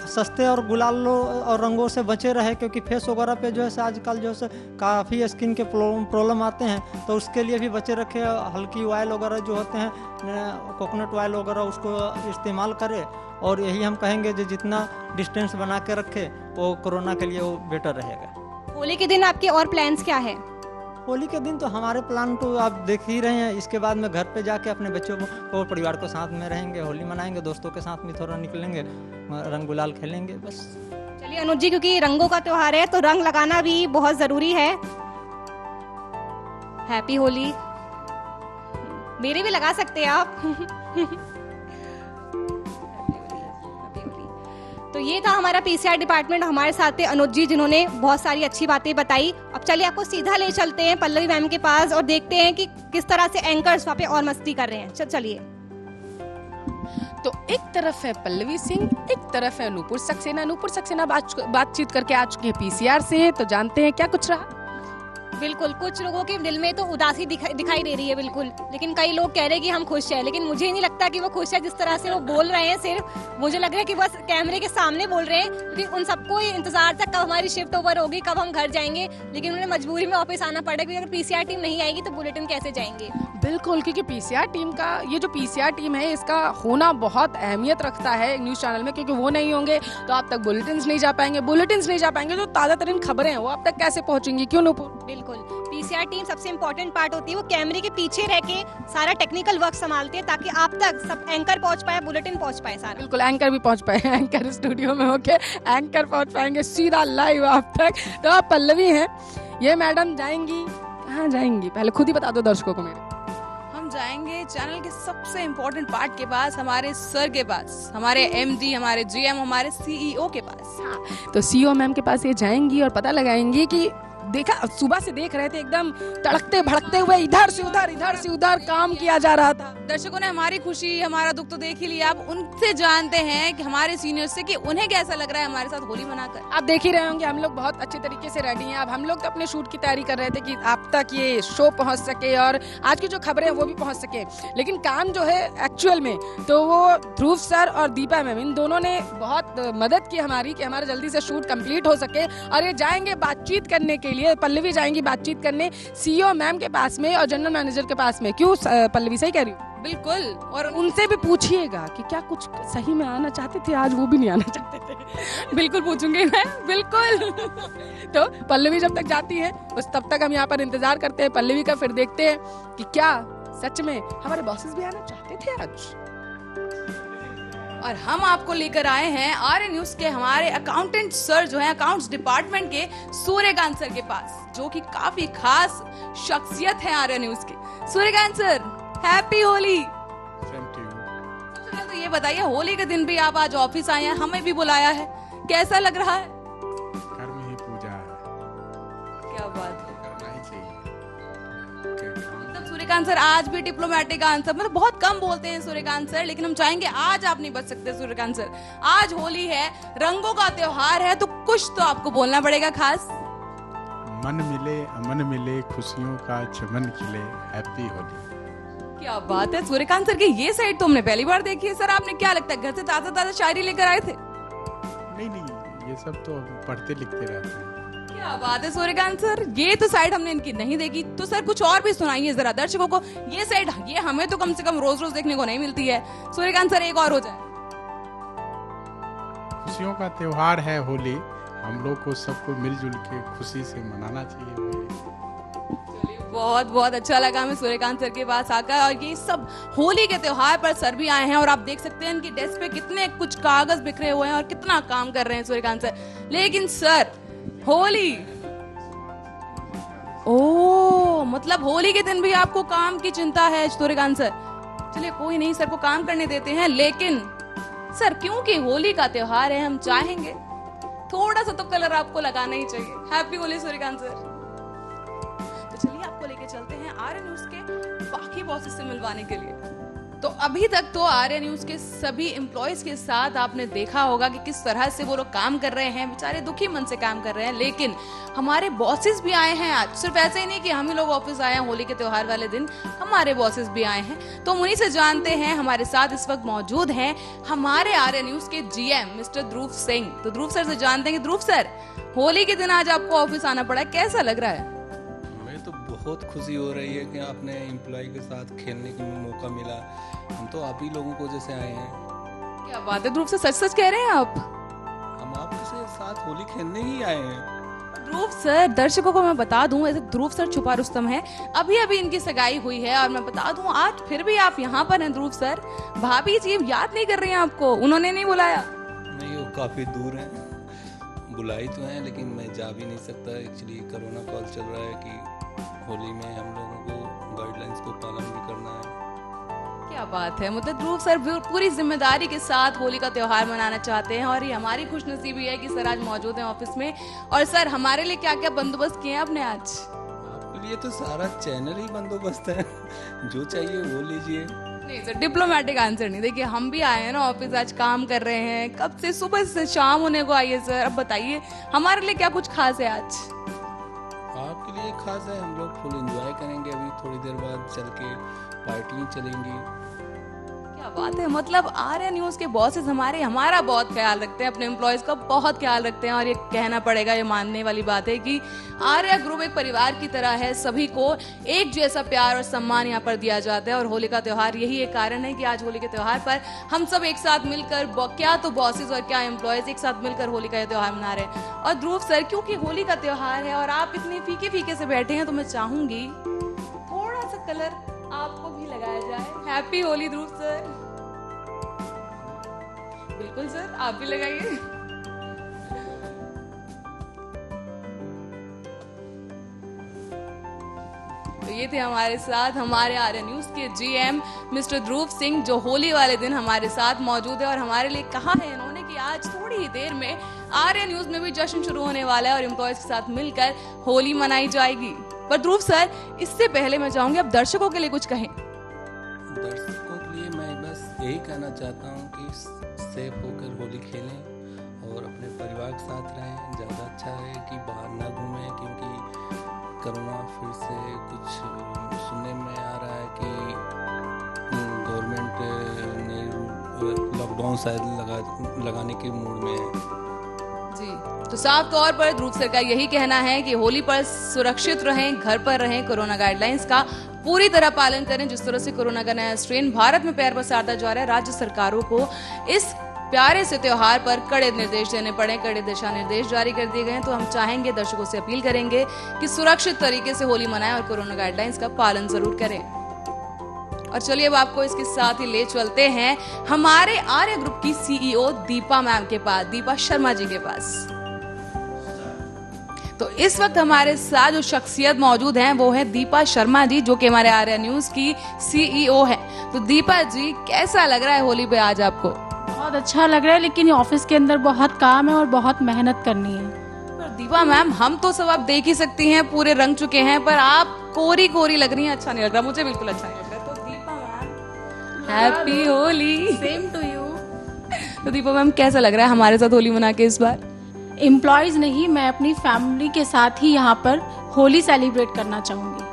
सस्ते और गुलाल और रंगों से बचे रहे, क्योंकि फेस वगैरह पे जो है आजकल जो है काफ़ी स्किन के प्रॉब्लम आते हैं, तो उसके लिए भी बचे रखें। हल्की ऑयल वगैरह जो होते हैं, कोकोनट ऑयल वगैरह, उसको इस्तेमाल करें। और यही हम कहेंगे जो जितना डिस्टेंस बना के रखे वो कोरोना के लिए वो बेटर रहेगा। होली के दिन आपके और प्लान्स क्या है? होली के दिन तो हमारे प्लान तो आप देख ही रहे हैं। इसके बाद में घर पे जाके अपने बच्चों को परिवार को साथ में रहेंगे, होली मनाएंगे, दोस्तों के साथ में थोड़ा निकलेंगे, रंग गुलाल खेलेंगे, बस। चलिए अनुज जी, क्योंकि रंगों का त्योहार है तो रंग लगाना भी बहुत जरूरी है। हैप्पी होली। मेरे भी लगा सकते हैं आप। तो ये था हमारा पीसीआर डिपार्टमेंट, हमारे साथ थे अनुज जी जिन्होंने बहुत सारी अच्छी बातें बताई। अब चलिए आपको सीधा ले चलते हैं पल्लवी मैम के पास और देखते हैं कि किस तरह से एंकर्स वहाँ पे और मस्ती कर रहे हैं। चलिए। तो एक तरफ है पल्लवी सिंह, एक तरफ है नूपुर सक्सेना। नूपुर सक्सेना बातचीत करके आ चुके हैं पीसीआर से, तो जानते हैं क्या कुछ रहा। बिल्कुल, कुछ लोगों के दिल में तो उदासी दिखाई दे रही है, बिल्कुल। लेकिन कई लोग कह रहे हैं कि हम खुश हैं, लेकिन मुझे नहीं लगता कि वो खुश है। जिस तरह से वो बोल रहे हैं, सिर्फ मुझे लग रहा है कि बस कैमरे के सामने बोल रहे हैं, क्योंकि उन सबको इंतजार था कब हमारी शिफ्ट ओवर होगी, कब हम घर जाएंगे। लेकिन उन्हें मजबूरी में ऑफिस आना पड़ेगा, क्योंकि अगर पीसीआर टीम नहीं आएगी तो बुलेटिन कैसे जाएंगे। बिल्कुल, क्योंकि पीसीआर टीम का, ये जो पीसीआर टीम है, इसका होना बहुत अहमियत रखता है न्यूज चैनल में, क्योंकि वो नहीं होंगे तो आप तक बुलेटिन नहीं जा पाएंगे। बुलेटिन नहीं जा पाएंगे तो ताज़ा तरीन खबरें हैं वो आप तक कैसे पहुंचेंगी, क्यों नूपुर? बिल्कुल, पीसीआर टीम सबसे इम्पोर्टेंट पार्ट होती है। वो कैमरे के पीछे रह के सारा टेक्निकल वर्क संभालती है, ताकि आप तक सब एंकर पहुंच पाए, बुलेटिन पहुंच पाए सारा। बिल्कुल, एंकर भी पहुंच पाए, एंकर स्टूडियो में होके एंकर पहुंच पाएंगे सीधा लाइव आप तक। तो आप पल्लवी हैं, ये मैडम जाएंगी कहाँ जाएंगी, पहले खुद ही बता दो दर्शकों को मेरे। हम जाएंगे चैनल के सबसे इम्पोर्टेंट पार्ट के पास, हमारे सर के पास, हमारे एमडी, हमारे जीएम, हमारे सीईओ के पास। हाँ, तो सीईओ मैम के पास ये जाएंगी और पता लगाएंगी कि देखा, सुबह से देख रहे थे एकदम तड़कते भड़कते हुए, इधर से उधर काम किया जा रहा था। दर्शकों ने हमारी खुशी, हमारा दुख तो देख ही लिया। अब उनसे जानते हैं कि हमारे सीनियर से कि उन्हें कैसा लग रहा है हमारे साथ होली मनाकर। आप देख ही रहे होंगे हम लोग बहुत अच्छे तरीके से रेडी हैं। अब हम लोग तो अपने शूट की तैयारी कर रहे थे कि आप तक ये शो पहुंच सके और आज की जो खबरें हैं वो भी पहुंच सके। लेकिन काम जो है एक्चुअल में, तो वो ध्रुव सर और दीपा मैम, इन दोनों ने बहुत मदद की हमारी कि हमारा जल्दी से शूट कंप्लीट हो सके। और ये जाएंगे बातचीत करने के लिए, पल्लवी जाएंगी बातचीत करने सीईओ मैम के पास में और जनरल मैनेजर के पास में। क्यों पल्लवी, सही कह रही हूँ? बिल्कुल। और उनसे भी पूछिएगा कि क्या कुछ सही में आना चाहते थे, आज वो भी नहीं आना चाहते थे। बिल्कुल पूछूंगी मैं, बिल्कुल। तो पल्लवी जब तक जाती है बस तब तक हम यहाँ पर इंतजार करते हैं पल्लवी का, फिर देखते हैं कि क्या सच में हमारे बॉसेस भी आना चाहते थे आज। और हम आपको लेकर आए हैं आर्य न्यूज के हमारे अकाउंटेंट सर जो हैं, अकाउंट्स डिपार्टमेंट के सूर्यकांत सर के पास, जो कि काफी खास शख्सियत है आर्य न्यूज के। Suryakant sir, happy Holi. तो ये बताइए, होली के दिन भी आप आज ऑफिस आए हैं, हमें भी बुलाया है, कैसा लग रहा है? घर में ही पूजा है, क्या बात है, करना ही चाहिए। मतलब सूर्यकांत सर आज भी डिप्लोमेटिक आंसर, मतलब बहुत कम बोलते हैं सूर्यकांत सर, लेकिन हम चाहेंगे आज आप नहीं बच सकते सूर्यकांत सर। आज होली है, रंगों का त्योहार है, तो कुछ तो आपको बोलना पड़ेगा खास। मन मिले अमन मिले, खुशियों का चमन खिले, हैप्पी होली। क्या बात है सूर्यकांत सर की ये साइड तो हमने पहली बार देखी है। सर आपने क्या लगता है घर से ताजा ताजा शायरी लेकर आए थे? नहीं, ये सब तो पढ़ते लिखते रहते हैं। क्या बात है सूर्यकांत सर, ये तो साइड हमने इनकी नहीं देखी। तो सर कुछ और भी सुनाइए जरा दर्शकों को, ये साइड ये हमें तो कम से कम रोज रोज देखने को नहीं मिलती है। सूर्यकांत सर एक और हो जाए। खुशियों का त्योहार है होली, हम लोग को सबको मिलजुल के खुशी से मनाना चाहिए होली। बहुत बहुत अच्छा लगा हमें सूर्यकांत सर के पास आकर। और ये सब होली के त्योहार पर सर भी आए हैं और आप देख सकते हैं इनकी डेस्क पे कितने कुछ कागज बिखरे हुए हैं और कितना काम कर रहे हैं सूर्यकांत सर। लेकिन सर होली, ओ मतलब होली के दिन भी आपको काम की चिंता है सूर्यकांत सर। चलिए कोई नहीं, सर को काम करने देते हैं। लेकिन सर क्योंकि होली का त्योहार है, हम चाहेंगे थोड़ा सा तो कलर आपको लगाना ही चाहिए। Happy Holi Suryakant sir. तो चलिए आपको लेके चलते हैं आर्य न्यूज के बाकी बॉसेस से मिलवाने के लिए। तो अभी तक तो आर्य न्यूज के सभी एम्प्लॉयज के साथ आपने देखा होगा कि किस तरह से वो लोग काम कर रहे हैं, बेचारे दुखी मन से काम कर रहे हैं। लेकिन हमारे बॉसेस भी आए हैं आज। सिर्फ ऐसे ही नहीं कि हम ही लोग ऑफिस आए हैं होली के त्योहार वाले दिन, हमारे बॉसेस भी आए हैं। तो उन्हीं से जानते हैं। हमारे साथ इस वक्त मौजूद हैं हमारे आर्य न्यूज के GM मिस्टर ध्रुव सिंह। तो ध्रुव सर से जानते हैं कि ध्रुव सर, होली के दिन आज आपको ऑफिस आना पड़ा, कैसा लग रहा है? हमें तो बहुत खुशी हो रही है कि अपने एम्प्लॉय के साथ खेलने का मौका मिला। हम तो आप ही लोगों को जैसे आए हैं। क्या बात है ध्रुव सर, सच सच कह रहे हैं आप? हम आपके साथ होली खेलने ही आए हैं। ध्रुव सर, दर्शकों को मैं बता दूं, ऐसे ध्रुव सर छुपा रुस्तम है। अभी अभी इनकी सगाई हुई है और मैं बता दूं आज फिर भी आप यहाँ पर हैं ध्रुव सर। भाभी जी याद नहीं कर रही हैं आपको? उन्होंने नहीं बुलाया? नहीं, वो काफी दूर है, बुलाई तो है लेकिन मैं जा भी नहीं सकता। एक्चुअली कोरोना कॉल चल रहा है कि होली में हम लोगों को गाइडलाइंस को पालन भी करना है। क्या बात है, मतलब ध्रुव सर पूरी जिम्मेदारी के साथ होली का त्योहार मनाना चाहते हैं और ये हमारी खुशनसीबी है कि सर आज मौजूद हैं ऑफिस में। और सर हमारे लिए क्या क्या बंदोबस्त किए हैं आपने आज? आपके लिए तो सारा चैनल ही बंदोबस्त है, जो चाहिए वो लीजिए। नहीं सर, डिप्लोमेटिक आंसर नहीं। देखिए हम भी आए हैं ना ऑफिस, आज काम कर रहे हैं कब से, सुबह से शाम होने को आई है सर। अब बताइए हमारे लिए क्या कुछ खास है आज? आपके लिए खास है, हम लोग फुल एंजॉय करेंगे। अभी थोड़ी देर बाद चल के पार्टी चलेंगी। क्या बात है, मतलब आर्य न्यूज के बॉसेस हमारा बहुत ख्याल रखते हैं, अपने एम्प्लॉयज का बहुत ख्याल रखते हैं। और ये कहना पड़ेगा, ये मानने वाली बात है कि आर्य ग्रुप एक परिवार की तरह है। सभी को एक जैसा प्यार और सम्मान यहाँ पर दिया जाता है। और होली का त्योहार यही एक कारण है कि आज होली के त्योहार पर हम सब एक साथ मिलकर, क्या तो बॉसेस और क्या एम्प्लॉयज एक साथ मिलकर होली का त्योहार मना रहे हैं। और ध्रुव सर, क्योंकि होली का त्योहार है और आप इतने फीके फीके से बैठे हैं, तो मैं चाहूंगी थोड़ा सा कलर आपको भी लगाया जाए। हैप्पी होली ध्रुव सर। बिल्कुल सर, आप भी लगाइए। तो ये थे हमारे साथ हमारे आर्य न्यूज के GM मिस्टर ध्रुव सिंह, जो होली वाले दिन हमारे साथ मौजूद है। और हमारे लिए कहा है इन्होंने कि आज थोड़ी ही देर में आर्य न्यूज में भी जश्न शुरू होने वाला है और एम्प्लॉयज के साथ मिलकर होली मनाई जाएगी। पर ध्रुव सर, इससे पहले मैं चाहूंगी आप दर्शकों के लिए कुछ कहें। दर्शकों के लिए मैं बस यही कहना चाहता हूँ कि सेफ होकर होली खेलें और अपने परिवार के साथ रहें। ज़्यादा अच्छा है कि बाहर ना घूमें, क्योंकि कोरोना फिर से कुछ सुनने में आ रहा है कि गवर्नमेंट ने लॉकडाउन शायद लगाने के मूड में है। जी, तो साफ तौर पर ध्रुव सर का यही कहना है कि होली पर सुरक्षित रहें, घर पर रहें, कोरोना गाइडलाइंस का पूरी तरह पालन करें। जिस तरह से कोरोना का नया स्ट्रेन भारत में पैर पसारता जा रहा है, राज्य सरकारों को इस प्यारे से त्योहार पर कड़े निर्देश देने पड़े, कड़े दिशा निर्देश जारी कर दिए गए हैं। तो हम चाहेंगे, दर्शकों से अपील करेंगे कि सुरक्षित तरीके से होली मनाएं और कोरोना गाइडलाइंस का पालन जरूर करें। और चलिए अब आपको इसके साथ ही ले चलते हैं हमारे आर्य ग्रुप की CEO दीपा मैम के पास, दीपा शर्मा जी के पास। तो इस वक्त हमारे साथ जो शख्सियत मौजूद हैं वो है दीपा शर्मा जी, जो कि हमारे आर्य न्यूज की CEO है। तो दीपा जी, कैसा लग रहा है होली पे आज आपको? बहुत अच्छा लग रहा है, लेकिन ऑफिस के अंदर बहुत काम है और बहुत मेहनत करनी है। पर दीपा मैम, हम तो सब आप देख ही सकती हैं, पूरे रंग चुके हैं, पर आप कोरी कोरी लग रही हैं। अच्छा नहीं लग रहा, मुझे बिल्कुल अच्छा नहीं लग रहा। तो Deepa ma'am, happy Holi. Same to you. तो दीपा मैम, कैसा लग रहा है हमारे साथ होली मना के इस बार? एम्प्लॉयज नहीं, मैं अपनी फैमिली के साथ ही यहाँ पर होली सेलिब्रेट करना चाहूंगी।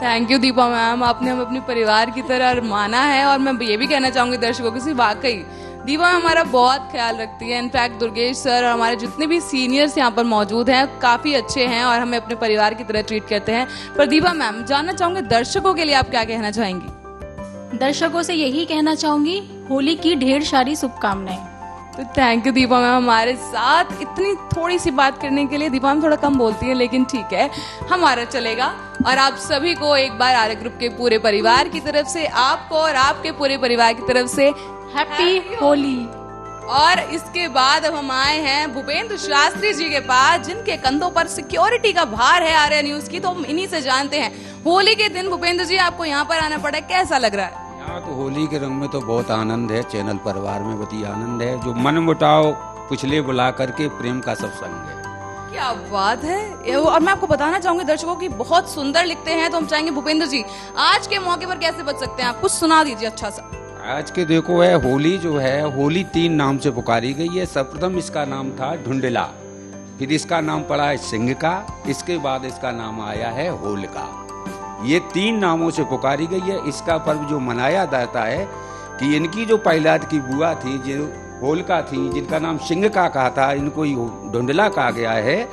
थैंक यू दीपा मैम, आपने हमें अपने परिवार की तरह माना है। और मैं ये भी कहना चाहूंगी दर्शकों को, वाकई दीपा हमारा बहुत ख्याल रखती है। इनफैक्ट दुर्गेश सर और हमारे जितने भी सीनियर्स यहाँ पर मौजूद हैं काफी अच्छे हैं और हमें अपने परिवार की तरह ट्रीट करते हैं। पर दीपा मैम, जानना चाहूंगे दर्शकों के लिए आप क्या कहना चाहेंगी? दर्शकों से यही कहना चाहूंगी, होली की ढेर सारी शुभकामनाएं। तो थैंक यू दीपा मैम हमारे साथ इतनी थोड़ी सी बात करने के लिए। दीपा मैम थोड़ा कम बोलती है, लेकिन ठीक है, हमारा चलेगा। और आप सभी को एक बार आर्य ग्रुप के पूरे परिवार की तरफ से, आपको और आपके पूरे परिवार की तरफ से हैप्पी होली। और इसके बाद अब हम आए हैं भूपेंद्र शास्त्री जी के पास, जिनके कंधों पर सिक्योरिटी का भार है आर्य न्यूज की। तो हम इन्हीं से जानते हैं, होली के दिन भूपेंद्र जी आपको यहाँ पर आना पड़ा, कैसा लग रहा है? यहाँ तो होली के रंग में तो बहुत आनंद है, चैनल परिवार में बहुत ही आनंद है। जो मन मुटाव पुछले बुला करके प्रेम का सत्संग है। क्या बात है। और मैं आपको बताना चाहूंगी दर्शकों की बहुत सुंदर लिखते हैं, तो हम चाहेंगे भूपेंद्र जी आज के मौके पर कैसे बच सकते हैं, आप कुछ सुना दीजिए अच्छा सा। आज के देखो है होली जो है, होली 3 नाम से पुकारी गई है। सर्वप्रथम इसका नाम था ढूंढला, फिर इसका नाम पड़ा है सिंह का, इसके बाद इसका नाम आया है होलिका। ये 3 नामों से पुकारी गई है। इसका पर्व जो मनाया जाता है कि इनकी जो प्रहलाद की बुआ थी, जो होलिका थी, जिनका नाम सिंह का कहा था, इनको ही ढूंढला कहा गया है।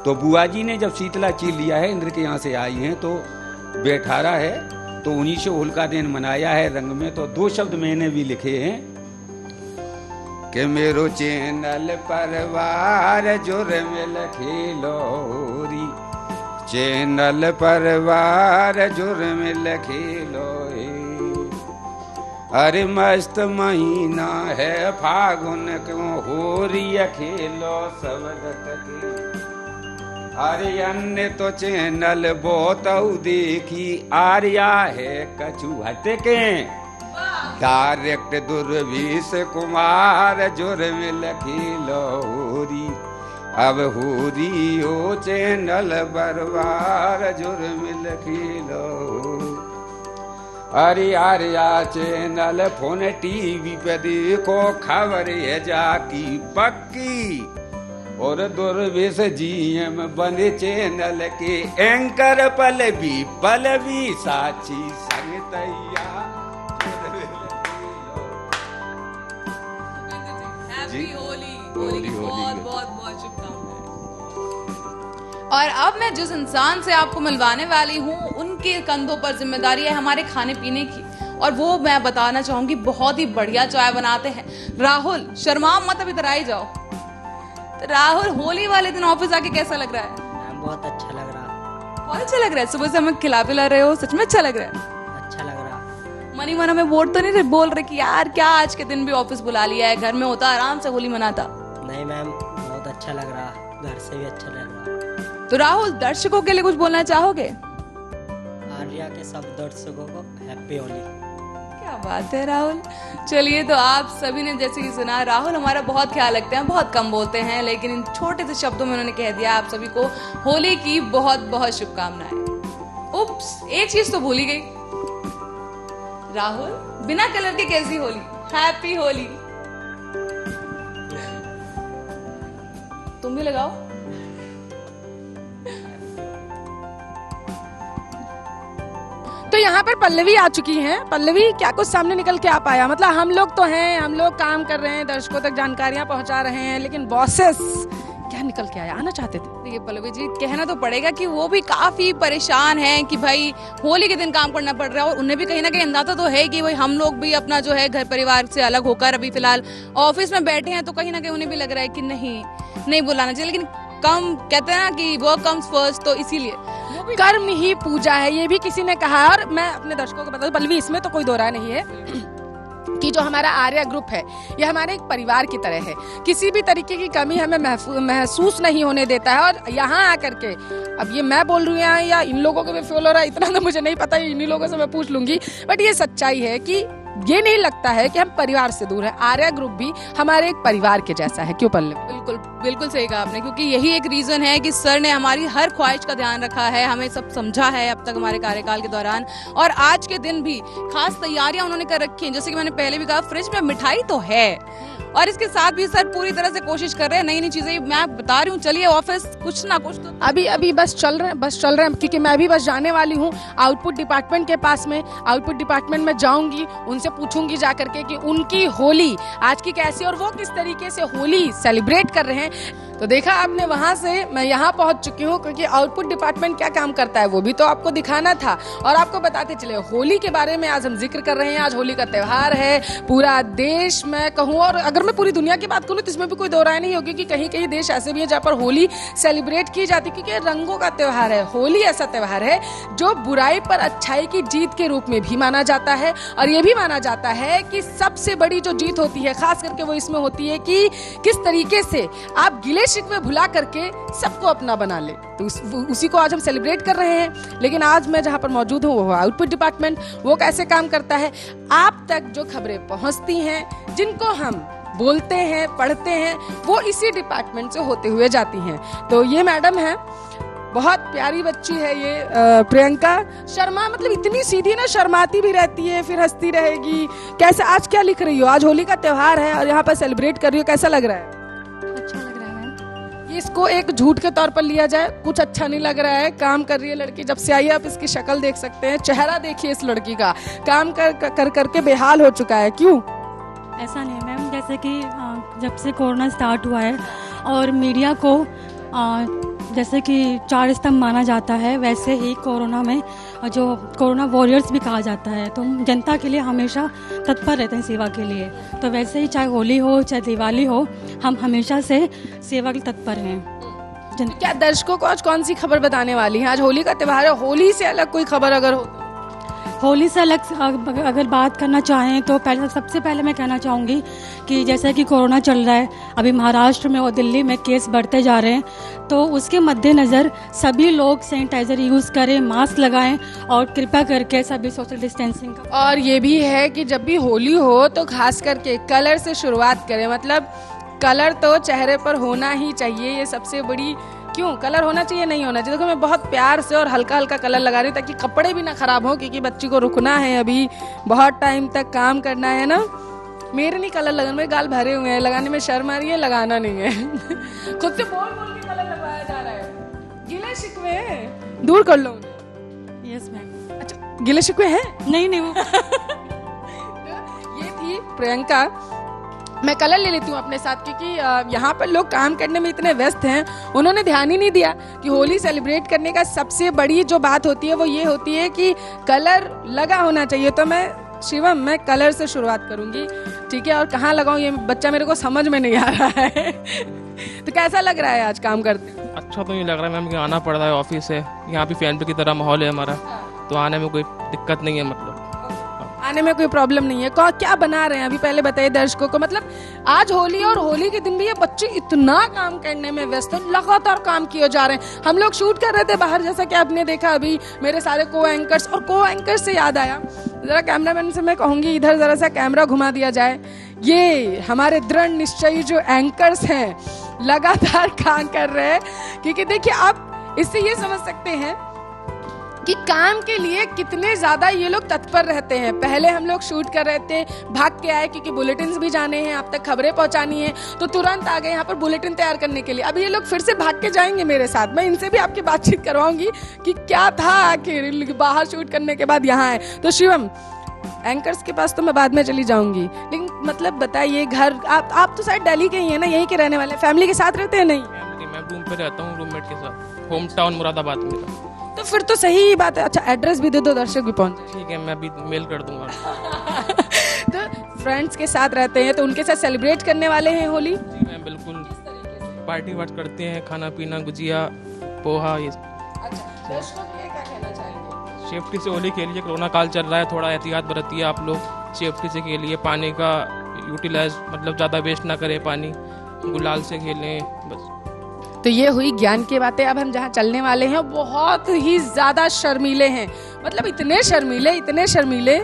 तो बुआ जी ने जब शीतला चीर लिया है, इंद्र के यहाँ से आई हैं, तो बैठारा है, तो उन्हीं से होलिका दिन मनाया है रंग में। तो 2 शब्द मैंने भी लिखे हैं कि मेरो चैनल परिवार जुर मिल खेलोरी, चैनल परिवार जुर मिल खेलोरी। अरे मस्त महीना है फागुन क्यों हो रही खेलो सब के। अरे अन्य तो चैनल बहुत देखी आर्या है कछु हटके, डायरेक्ट दुर्वीस कुमार जुर मिल खेलो होरी। अब होरी हो चैनल बरबार जुर मिल खेलो। अरे आर्या चैनल फोन टीवी पे देखो खबर है जाकी पक्की, और दुर्वेश जीएम बने चैनल के एंकर पलवी साची संग तैया। हैप्पी होली, होली की बहुत बहुत बहुत शुभकामनाएं। और अब मैं जिस इंसान से आपको मिलवाने वाली हूँ, उनके कंधों पर जिम्मेदारी है हमारे खाने पीने की, और वो मैं बताना चाहूंगी बहुत ही बढ़िया चाय बनाते हैं। राहुल शर्मा मत, अब इधर आई जाओ। तो राहुल, होली वाले दिन ऑफिस आके कैसा लग रहा है? बहुत अच्छा लग रहा है। बहुत अच्छा लग रहा है। सुबह से हमें खिला पिला रहे हो, सच में अच्छा लग रहा है। अच्छा लग रहा है। मनी मन में बोल तो नहीं बोल रहे कि यार क्या आज के दिन भी ऑफिस बुला लिया है, घर में होता आराम से होली मनाता। नहीं मैम, बहुत अच्छा लग रहा है, घर से भी अच्छा लग रहा है। तो राहुल, दर्शकों के लिए कुछ बोलना चाहोगे? आर्या के सब दर्शकों को हैप्पी होली। क्या बात है राहुल। चलिए, तो आप सभी ने जैसे कि सुना, राहुल हमारा बहुत ख्याल रखते हैं, बहुत कम बोलते हैं, लेकिन इन छोटे से शब्दों में उन्होंने कह दिया आप सभी को होली की बहुत बहुत शुभकामनाएं। उप्स, एक चीज तो भूल ही गई। राहुल, बिना कलर के कैसी होली? हैप्पी होली। तुम भी लगाओ। तो यहाँ पर पल्लवी आ चुकी हैं। पल्लवी, क्या कुछ सामने निकल के आ पाया? मतलब हम लोग तो हैं, हम लोग काम कर रहे हैं, दर्शकों तक जानकारियां पहुंचा रहे हैं, लेकिन बॉसेस क्या निकल के आया? आना चाहते थे। देखिए पल्लवी जी, कहना तो पड़ेगा कि वो भी काफी परेशान हैं कि भाई होली के दिन काम करना पड़ रहा है, और उन्हें भी कहीं ना कहीं अंदाजा तो है कि भाई हम लोग भी अपना जो है घर परिवार से अलग होकर अभी फिलहाल ऑफिस में बैठे हैं, तो कहीं ना कहीं उन्हें भी लग रहा है कि नहीं बुलाना चाहिए, लेकिन कम कहते हैं ना कि वर्क कम्स फर्स्ट, तो इसीलिए कर्म ही पूजा है, ये भी किसी ने कहा। और मैं अपने दर्शकों को बता दूं, पल्लवी, इसमें तो कोई दो राय नहीं है कि जो हमारा आर्या ग्रुप है ये हमारे एक परिवार की तरह है। किसी भी तरीके की कमी हमें महसूस नहीं होने देता है। और यहाँ आकर के, अब ये मैं बोल रही हूँ या इन लोगों को भी फील हो रहा है, इतना तो मुझे नहीं पता, इन्हीं लोगों से मैं पूछ लूंगी, बट ये सच्चाई है कि ये नहीं लगता है कि हम परिवार से दूर है। आर्या ग्रुप भी हमारे एक परिवार के जैसा है। क्यों पल्लवी? बिल्कुल बिल्कुल सही कहा आपने, क्योंकि यही एक रीजन है कि सर ने हमारी हर ख्वाहिश का ध्यान रखा है, हमें सब समझा है अब तक हमारे कार्यकाल के दौरान, और आज के दिन भी खास तैयारियां उन्होंने कर रखी हैं। जैसे कि मैंने पहले भी कहा, फ्रिज में मिठाई तो है, और इसके साथ भी सर पूरी तरह से कोशिश कर रहे हैं, नई नई चीजें मैं बता रही हूँ। चलिए ऑफिस कुछ ना कुछ तो अभी बस चल रहे हैं, क्योंकि मैं भी बस जाने वाली हूँ आउटपुट डिपार्टमेंट के पास में। आउटपुट डिपार्टमेंट में जाऊंगी, उनसे पूछूंगी जाकर के कि उनकी होली आज की कैसी, और वो किस तरीके से होली सेलिब्रेट कर रहे हैं। तो देखा आपने, वहां से मैं यहाँ पहुंच चुकी हूँ, क्योंकि आउटपुट डिपार्टमेंट क्या काम करता है वो भी तो आपको दिखाना था, और आपको बताते चले होली के बारे में आज हम जिक्र कर रहे हैं। आज होली का त्योहार है, पूरा देश मैं कहूँ, और अगर मैं पूरी दुनिया की बात करूँ तो इसमें भी कोई दो राय नहीं होगी कि कहीं कहीं देश ऐसे भी हैं जहाँ पर होली सेलिब्रेट की जाती है, क्योंकि रंगों का त्योहार है। होली ऐसा त्योहार है जो बुराई पर अच्छाई की जीत के रूप में भी माना जाता है, और ये भी माना जाता है कि सबसे बड़ी जो जीत होती है खास करके वो इसमें होती है कि किस तरीके से आप गिले शिकवे भुला करके सबको अपना बना ले। तो उसी को आज हम सेलिब्रेट कर रहे हैं। लेकिन आज मैं जहां पर मौजूद हूँ वो आउटपुट डिपार्टमेंट, वो कैसे काम करता है, आप तक जो खबरें पहुंचती हैं, जिनको हम बोलते हैं, पढ़ते हैं, वो इसी डिपार्टमेंट से होते हुए जाती हैं। तो ये मैडम है, बहुत प्यारी बच्ची है ये प्रियंका शर्मा। मतलब इतनी सीधी ना, शर्माती भी रहती है फिर हंसती रहेगी। कैसे, आज क्या लिख रही हो? आज होली का त्योहार है और यहाँ पर सेलिब्रेट कर रही हो, कैसा लग रहा है? अच्छा लग रहा है मैम। ये इसको एक झूठ के तौर पर लिया जाए, कुछ अच्छा नहीं लग रहा है। काम कर रही है लड़की, जब से आई है। आप इसकी शक्ल देख सकते हैं, चेहरा देखिए इस लड़की का, काम कर करके बेहाल हो चुका है। क्यों? ऐसा नहीं मैम, जैसे कि जब से कोरोना स्टार्ट हुआ है और मीडिया को जैसे कि 4 स्तंभ माना जाता है, वैसे ही कोरोना में जो कोरोना वॉरियर्स भी कहा जाता है, तो जनता के लिए हमेशा तत्पर रहते हैं सेवा के लिए। तो वैसे ही चाहे होली हो चाहे दिवाली हो, हम हमेशा से सेवा के तत्पर हैं। क्या दर्शकों को आज कौन सी खबर बताने वाली है? आज होली का त्योहार है, होली से अलग कोई खबर अगर हो? होली से अलग अगर बात करना चाहें तो सबसे पहले मैं कहना चाहूँगी कि जैसे कि कोरोना चल रहा है, अभी महाराष्ट्र में और दिल्ली में केस बढ़ते जा रहे हैं, तो उसके मद्देनज़र सभी लोग सैनिटाइज़र यूज़ करें, मास्क लगाएं और कृपया करके सभी सोशल डिस्टेंसिंग का। और ये भी है कि जब भी होली हो तो खास करके कलर से शुरुआत करें। मतलब कलर तो चेहरे पर होना ही चाहिए, ये सबसे बड़ी। क्यों कलर होना चाहिए, नहीं होना चाहिए? देखो मैं बहुत प्यार से और हल्का हल्का कलर लगा रही हूँ ताकि कपड़े भी ना खराब हो, क्योंकि बच्ची को रुकना है, अभी बहुत टाइम तक काम करना है ना। मेरे नहीं कलर लगाने, मेरे गाल भरे हुए हैं, लगाने में शर्म आ रही है, लगाना नहीं है। खुद से बोल बोल के कलर लगवाया जा रहा है। गिले शिकवे दूर कर लो। Yes ma'am. अच्छा, गिले शिकवे हैं? नहीं वो ये थी प्रियंका। मैं कलर ले लेती हूँ अपने साथ, क्योंकि यहाँ पर लोग काम करने में इतने व्यस्त हैं, उन्होंने ध्यान ही नहीं दिया कि होली सेलिब्रेट करने का सबसे बड़ी जो बात होती है वो ये होती है कि कलर लगा होना चाहिए। तो शिवम, मैं कलर से शुरुआत करूंगी, ठीक है? और कहाँ लगाऊं ये बच्चा मेरे को समझ में नहीं आ रहा है। तो कैसा लग रहा है आज काम करते? अच्छा तो नहीं लग रहा है मैम, कि आना पड़ रहा है ऑफिस से, यहाँ पे फैन पे की तरह माहौल है हमारा, तो आने में कोई दिक्कत नहीं है, मतलब आने में कोई प्रॉब्लम नहीं है। क्या बना रहे हैं अभी पहले बताइए दर्शकों को? मतलब आज होली और होली के दिन भी ये बच्चे इतना काम करने में व्यस्त हैं, लगातार काम किए जा रहे हैं। हम लोग शूट कर रहे थे बाहर, जैसा कि आपने देखा अभी मेरे सारे को एंकर्स से याद आया, जरा कैमरामैन से मैं कहूंगी इधर जरा सा कैमरा घुमा दिया जाए। ये हमारे दृढ़ निश्चयी जो एंकर्स हैं लगातार काम कर रहे हैं, क्योंकि देखिए आप इससे ये समझ सकते हैं कि काम के लिए कितने ज्यादा ये लोग तत्पर रहते हैं। पहले हम लोग शूट कर रहे थे, भाग के आए क्योंकि बुलेटिन भी जाने हैं, आप तक खबरें पहुंचानी है, तो तुरंत आ गए यहाँ पर बुलेटिन तैयार करने के लिए। अभी ये लोग फिर से भाग के जाएंगे मेरे साथ, मैं इनसे भी आपकी बातचीत करवाऊंगी कि क्या था आखिर, बाहर शूट करने के बाद यहाँ आए। तो शिवम, एंकर्स के पास तो मैं बाद में चली जाऊंगी, लेकिन मतलब बताइए घर आप तो शायद दिल्ली के ही है ना, यहीं के रहने वाले, फैमिली के साथ रहते हैं? नहीं, मैं रूम पे रहता हूँ रूममेट के साथ, होम टाउन मुरादाबाद में। तो फिर तो सही बात है। अच्छा, एड्रेस भी दे दो, दर्शक भी पहुंच। ठीक है, मैं अभी मेल कर दूंगा। तो फ्रेंड्स के साथ रहते हैं, तो उनके साथ सेलिब्रेट करने वाले हैं होली? जी मैम, बिल्कुल पार्टी वार्ट करते हैं, खाना पीना, गुजिया, पोहा, ये। अच्छा, दर्शकों के लिए क्या कहना चाहेंगे? सेफ्टी से होली खेलिए, कोरोना काल चल रहा है, थोड़ा एहतियात बरतिए आप लोग, सेफ्टी से खेलिए, पानी का यूटिलाइज मतलब ज़्यादा वेस्ट ना करें, पानी गुलाल से खेलें बस। तो ये हुई ज्ञान की बातें। अब हम जहाँ चलने वाले हैं बहुत ही ज़्यादा शर्मीले हैं, मतलब इतने शर्मीले,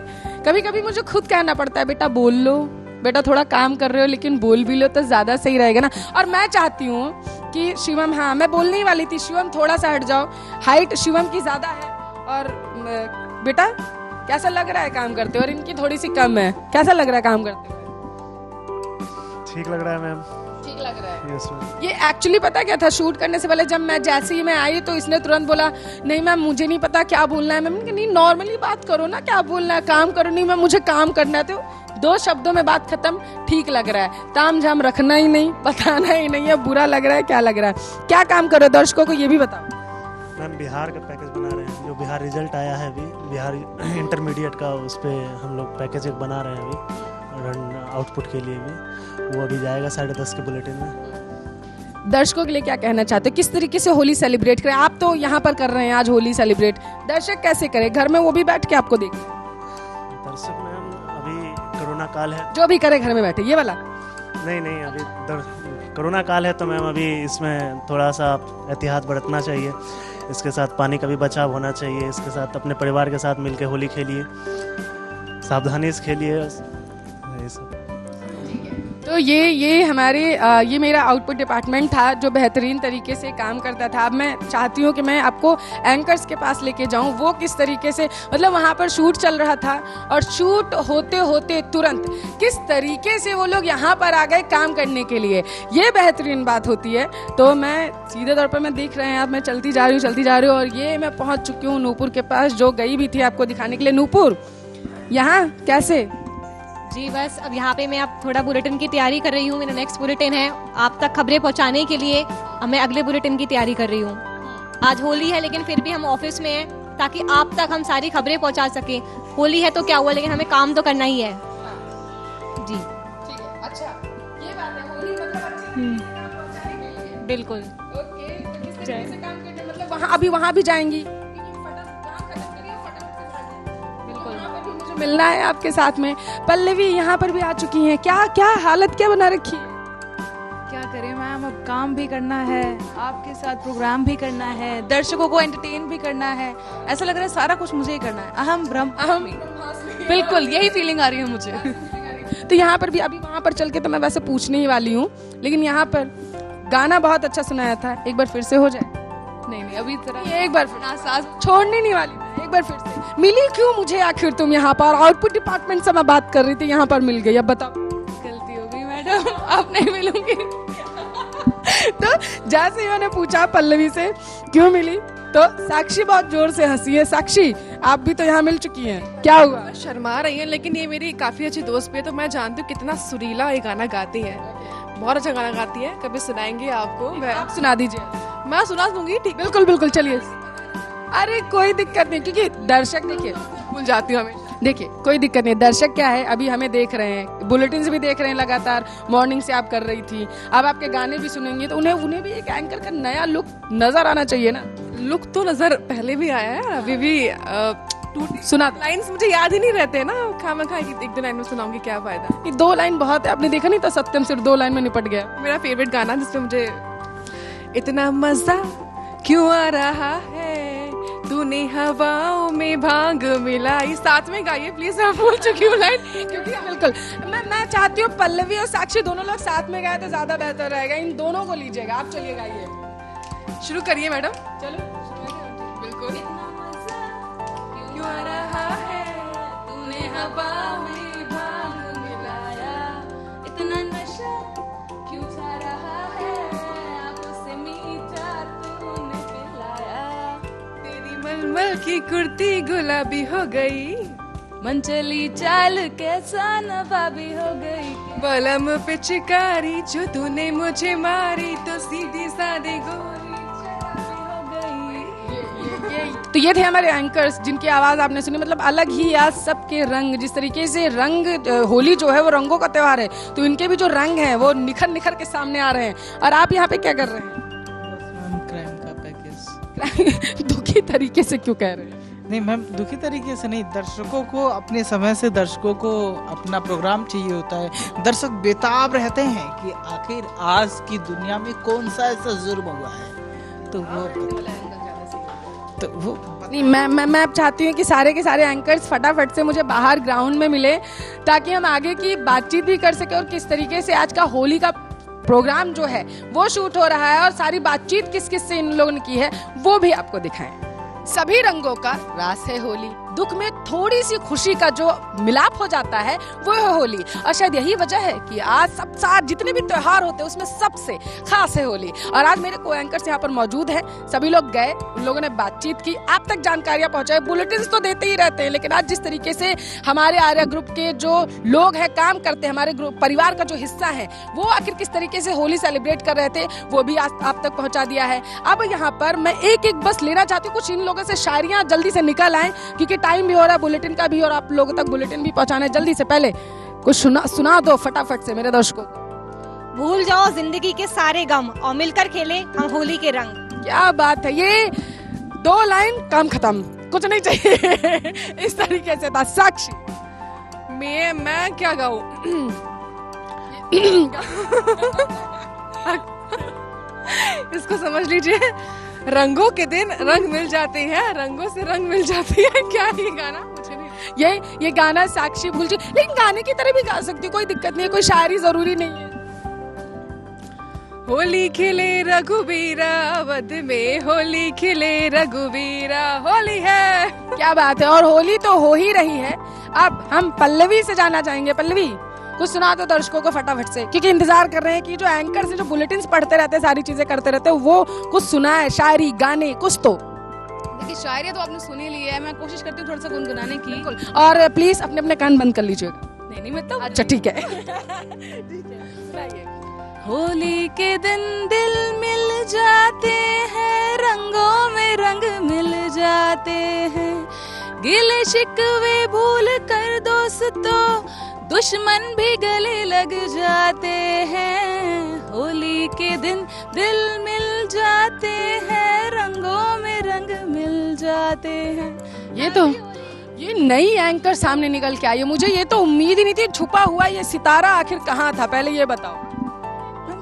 कभी कभी मुझे खुद कहना पड़ता है बेटा बोल लो, बेटा थोड़ा काम कर रहे हो लेकिन बोल भी लो तो ज़्यादा सही रहेगा ना। और मैं चाहती हूँ कि शिवम, हाँ मैं बोलने ही वाली थी, शिवम थोड़ा सा हट जाओ, हाइट शिवम की ज़्यादा है। और बेटा कैसा लग रहा है काम करते हो? और इनकी थोड़ी सी कम है, कैसा लग रहा है काम करते हो? ठीक लग रहा है मैम। ठीक लग रहा है। Yes, ये एक्चुअली पता क्या था, शूट करने से पहले जब मैं जैसे ही मैं आई तो इसने तुरंत बोला नहीं मैम मुझे नहीं पता क्या बोलना है। मैंने कहा नहीं नॉर्मली बात करो ना, क्या बोलना है, काम करो। नहीं मैम मुझे काम करना है। तो 2 शब्दों में बात खत्म। ठीक लग रहा है, ताम झाम रखना ही नहीं, बताना ही नहीं है बुरा लग रहा है क्या लग रहा है। क्या काम करो दर्शकों को ये भी बताओ। मैम बिहार का पैकेज बना रहे हैं, जो बिहार रिजल्ट आया है अभी, बिहार इंटरमीडिएट का, उस पर हम लोग पैकेज एक बना रहे हैं अभी आउटपुट के लिए भी, वो अभी जाएगा 10:30 के बुलेटिन में। दर्शकों के लिए क्या कहना चाहते हो, किस तरीके से होली सेलिब्रेट करें? आप तो यहाँ पर कर रहे हैं आज होली सेलिब्रेट, दर्शक कैसे करें? घर में वो भी बैठ के आपको देख दर्शक मैम अभी कोरोना काल है, जो भी करे घर में बैठे, ये वाला नहीं अभी कोरोना काल है, तो मैम अभी इसमें थोड़ा सा एहतियात बरतना चाहिए, इसके साथ पानी का भी बचाव होना चाहिए, इसके साथ अपने परिवार के साथ मिलकर होली खेलिए, सावधानी से खेलिए। तो ये हमारे ये मेरा आउटपुट डिपार्टमेंट था जो बेहतरीन तरीके से काम करता था। अब मैं चाहती हूँ कि मैं आपको एंकर्स के पास लेके जाऊँ, वो किस तरीके से मतलब वहाँ पर शूट चल रहा था और शूट होते होते तुरंत किस तरीके से वो लोग यहाँ पर आ गए काम करने के लिए, ये बेहतरीन बात होती है। तो मैं सीधे तौर पर मैं देख रहे हैं, अब मैं चलती जा रही हूँ और ये मैं पहुँच चुकी हूँ नूपुर के पास, जो गई भी थी आपको दिखाने के लिए। नूपुर, यहाँ कैसे? जी बस अब यहाँ पे मैं अब थोड़ा बुलेटिन की तैयारी कर रही हूँ। मेरा नेक्स्ट बुलेटिन है आप तक खबरें पहुँचाने के लिए। अब मैं अगले बुलेटिन की तैयारी कर रही हूँ। आज होली है लेकिन फिर भी हम ऑफिस में हैं ताकि आप तक हम सारी खबरें पहुँचा सकें। होली है तो क्या हुआ, लेकिन हमें काम तो करना ही है। जी ठीक है, अच्छा ये बात है, होली मतलब बिल्कुल। ओके, तो किस तरीके से काम करते हैं? मतलब वहाँ अभी वहाँ भी जाएंगी, मिलना है आपके साथ में। पल्लवी यहाँ पर भी आ चुकी हैं, क्या क्या हालत क्या बना रखी है? क्या करें मैम, अब काम भी करना है, आपके साथ प्रोग्राम भी करना है, दर्शकों को एंटरटेन भी करना है। ऐसा लग रहा है सारा कुछ मुझे ही करना है। अहम बिल्कुल यही फीलिंग आ रही है मुझे। तो यहाँ पर भी अभी वहाँ पर चल के तो मैं वैसे पूछने ही वाली हूँ, लेकिन यहाँ पर गाना बहुत अच्छा सुनाया था, एक बार फिर से हो जाए। नहीं अभी एक बार सांस छोड़ने नहीं वाली मैं, एक बार फिर से। मिली क्यों मुझे आखिर तुम यहाँ पर? आउटपुट डिपार्टमेंट से मैं बात कर रही थी, यहाँ पर मिल गई, अब बताओ। गलती हो गई मैडम, आप नहीं मिलूंगी। तो जैसे ही मैंने पूछा पल्लवी से क्यों मिली, तो साक्षी बहुत जोर से हंसी है। साक्षी, आप भी तो यहाँ मिल चुकी हैं, क्या हुआ? शर्मा रही है, लेकिन ये मेरी काफी अच्छी दोस्त भी है, तो मैं जानती हूँ कितना सुरीला ये गाना गाती है। बहुत अच्छा गाना गाती है, कभी सुनाएंगे आपको। आप सुना दीजिए। मैं सुना दूंगी, ठीक? बिल्कुल बिल्कुल, चलिए। अरे कोई दिक्कत नहीं, क्योंकि दर्शक देखिए भूल जाती हूँ हमें। देखिए कोई दिक्कत नहीं, दर्शक क्या है अभी हमें देख रहे हैं, बुलेटिन भी देख रहे हैं लगातार, मॉर्निंग से आप कर रही थी, अब आपके गाने भी सुनेंगे तो उन्हें भी एक एंकर का नया लुक नजर आना चाहिए ना। लुक तो नजर पहले भी आया है, अभी भी सुना। लाइन्स मुझे याद ही नहीं रहते ना, खामखा एक दो लाइन में सुनाऊंगी, क्या फायदा। ये 2 लाइन बहुत है, आपने देखा नहीं था सत्यम सिर्फ 2 लाइन में निपट गया। मेरा फेवरेट गाना जिसमें मुझे इतना मजा क्यों आ रहा है, तूने हवाओं में भांग मिलाई। साथ में गाइए प्लीज, मैं भूल चुकी हूँ लाइन, क्योंकि बिल्कुल मैं चाहती हूँ पल्लवी और साक्षी दोनों लोग साथ में गाए तो ज्यादा बेहतर रहेगा। इन दोनों को लीजिएगा, आप चलिए गाइए, शुरू करिए मैडम। चलो बिल्कुल। क्यों आ रहा है, तूने हवा में भांग मिलाया, इतना नशा क्यों छा रहा है, आंखों से मीठा तूने पिलाया, तेरी मलमल की कुर्ती गुलाबी हो गई, मन चली चाल कैसा नवाबी हो गई, बलम पे चिकारी जो तूने मुझे मारी, तो सीधी सादी गोरी तो ये थे हमारे एंकर्स जिनकी आवाज आपने सुनी। मतलब अलग ही आज सबके रंग, जिस तरीके से रंग, होली जो है वो रंगों का त्योहार है, तो इनके भी जो रंग हैं वो निखर निखर के सामने आ रहे हैं। और आप यहाँ पे क्या कर रहे हैं? क्राइम का पैकेज। दुखी तरीके से क्यों कह रहे हैं? नहीं मैम, दुखी तरीके से नहीं, दर्शकों को अपने समय से दर्शकों को अपना प्रोग्राम चाहिए होता है। दर्शक बेताब रहते हैं कि आखिर आज की दुनिया में कौन सा ऐसा जुर्म हुआ है, तो वो नहीं, मैं अब चाहती हूँ कि सारे के सारे एंकर्स फटाफट से मुझे बाहर ग्राउंड में मिले, ताकि हम आगे की बातचीत भी कर सके और किस तरीके से आज का होली का प्रोग्राम जो है वो शूट हो रहा है और सारी बातचीत किस किस से इन लोगों ने की है वो भी आपको दिखाएं। सभी रंगों का रास है होली, दुख में थोड़ी सी खुशी का जो मिलाप हो जाता है वो है होली। और शायद यही वजह है कि आज सब साथ जितने भी त्योहार होते हैं उसमें सबसे खास है होली। और आज मेरे को एंकर्स यहाँ पर मौजूद है, सभी लोग गए, उन लोगों ने बातचीत की, आप तक जानकारियां पहुंचाए, बुलेटिन तो देते ही रहते हैं, लेकिन आज जिस तरीके से हमारे आर्या ग्रुप के जो लोग हैं, काम करते हैं, हमारे ग्रुप परिवार का जो हिस्सा है, वो आखिर किस तरीके से होली सेलिब्रेट कर रहे थे वो भी आज आप तक पहुंचा दिया है। अब यहाँ पर मैं एक एक बस लेना चाहती हूँ, कुछ इन लोगों से शायरियां जल्दी से निकल आए, क्योंकि टाइम भी हो रहा है बुलेटिन का भी, और आप लोगों तक बुलेटिन भी पहुंचाना है। जल्दी से पहले कुछ सुना दो फटाफट से मेरे दर्शकों को। भूल जाओ जिंदगी के सारे गम और मिलकर खेले हम होली के रंग। क्या बात है, ये 2 लाइन काम खत्म, कुछ नहीं चाहिए। इस तरीके से था। साक्षी, मैं क्या गाऊं? इसको समझ लीजिए, रंगों के दिन रंग मिल जाते हैं, रंगों से रंग मिल जाती है। क्या ये गाना मुझे नहीं, ये गाना साक्षी भूल जी, लेकिन गाने की तरह भी गा सकती हो, कोई दिक्कत नहीं है, कोई शायरी जरूरी नहीं है। होली खिले रघुबीरा, अवध में होली खिले रघुबीरा, होली है। क्या बात है। और होली तो हो ही रही है। अब हम पल्लवी से जानना चाहेंगे। पल्लवी, कुछ सुना दो दर्शकों को फटाफट से, क्योंकि इंतजार कर रहे हैं कि जो एंकर से जो बुलेटिन पढ़ते रहते हैं, सारी चीजें करते रहते हैं, वो कुछ सुना है, शायरी गाने कुछ तो। देखिए शायरी तो आपने सुनी ली है, मैं कोशिश करती हूँ थोड़ा सा गुनगुनाने की। और प्लीज अपने अपने कान बंद कर लीजिएगा। नहीं मतलब अच्छा ठीक है। होली के दिन दिल मिल जाते हैं, रंगों में रंग मिल जाते हैं, गिले शिकवे भूल कर दोस्तों दुश्मन भी गले लग जाते हैं। होली के दिन दिल मिल जाते हैं, रंगों में रंग मिल जाते हैं। ये नई एंकर सामने निकल के आई है। मुझे ये तो उम्मीद ही नहीं थी। छुपा हुआ ये सितारा आखिर कहाँ था, पहले ये बताओ।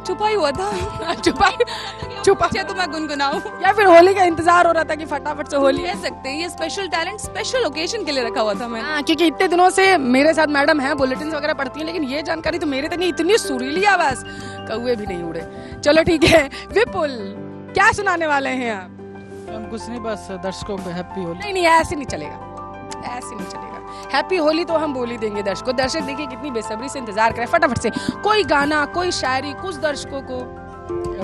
छुपा ही हुआ था। छुपा तो मैं गुनगुनाऊं या फिर होली का इंतजार हो रहा था कि फटाफट से होली कह सकते हैं। ये स्पेशल टैलेंट स्पेशल ओकेजन के लिए रखा हुआ था मैं। हाँ, क्योंकि इतने दिनों से मेरे साथ मैडम हैं, बुलेटिन वगैरह पढ़ती हैं, लेकिन ये जानकारी तो मेरे तक नहीं। इतनी सुरीली आवाज, कौवे भी नहीं उड़े। चलो ठीक है। विपुल, क्या सुनाने वाले हैं आप? हम कुछ नहीं, बस दर्शकों को हैप्पी होली। नहीं, ऐसे नहीं चलेगा, ऐसे नहीं चलेगा। हैप्पी होली तो हम बोल ही देंगे दर्शकों। दर्शक देखिए कितनी बेसब्री से इंतजार करें। फटाफट से कोई गाना, कोई शायरी, कुछ दर्शकों को।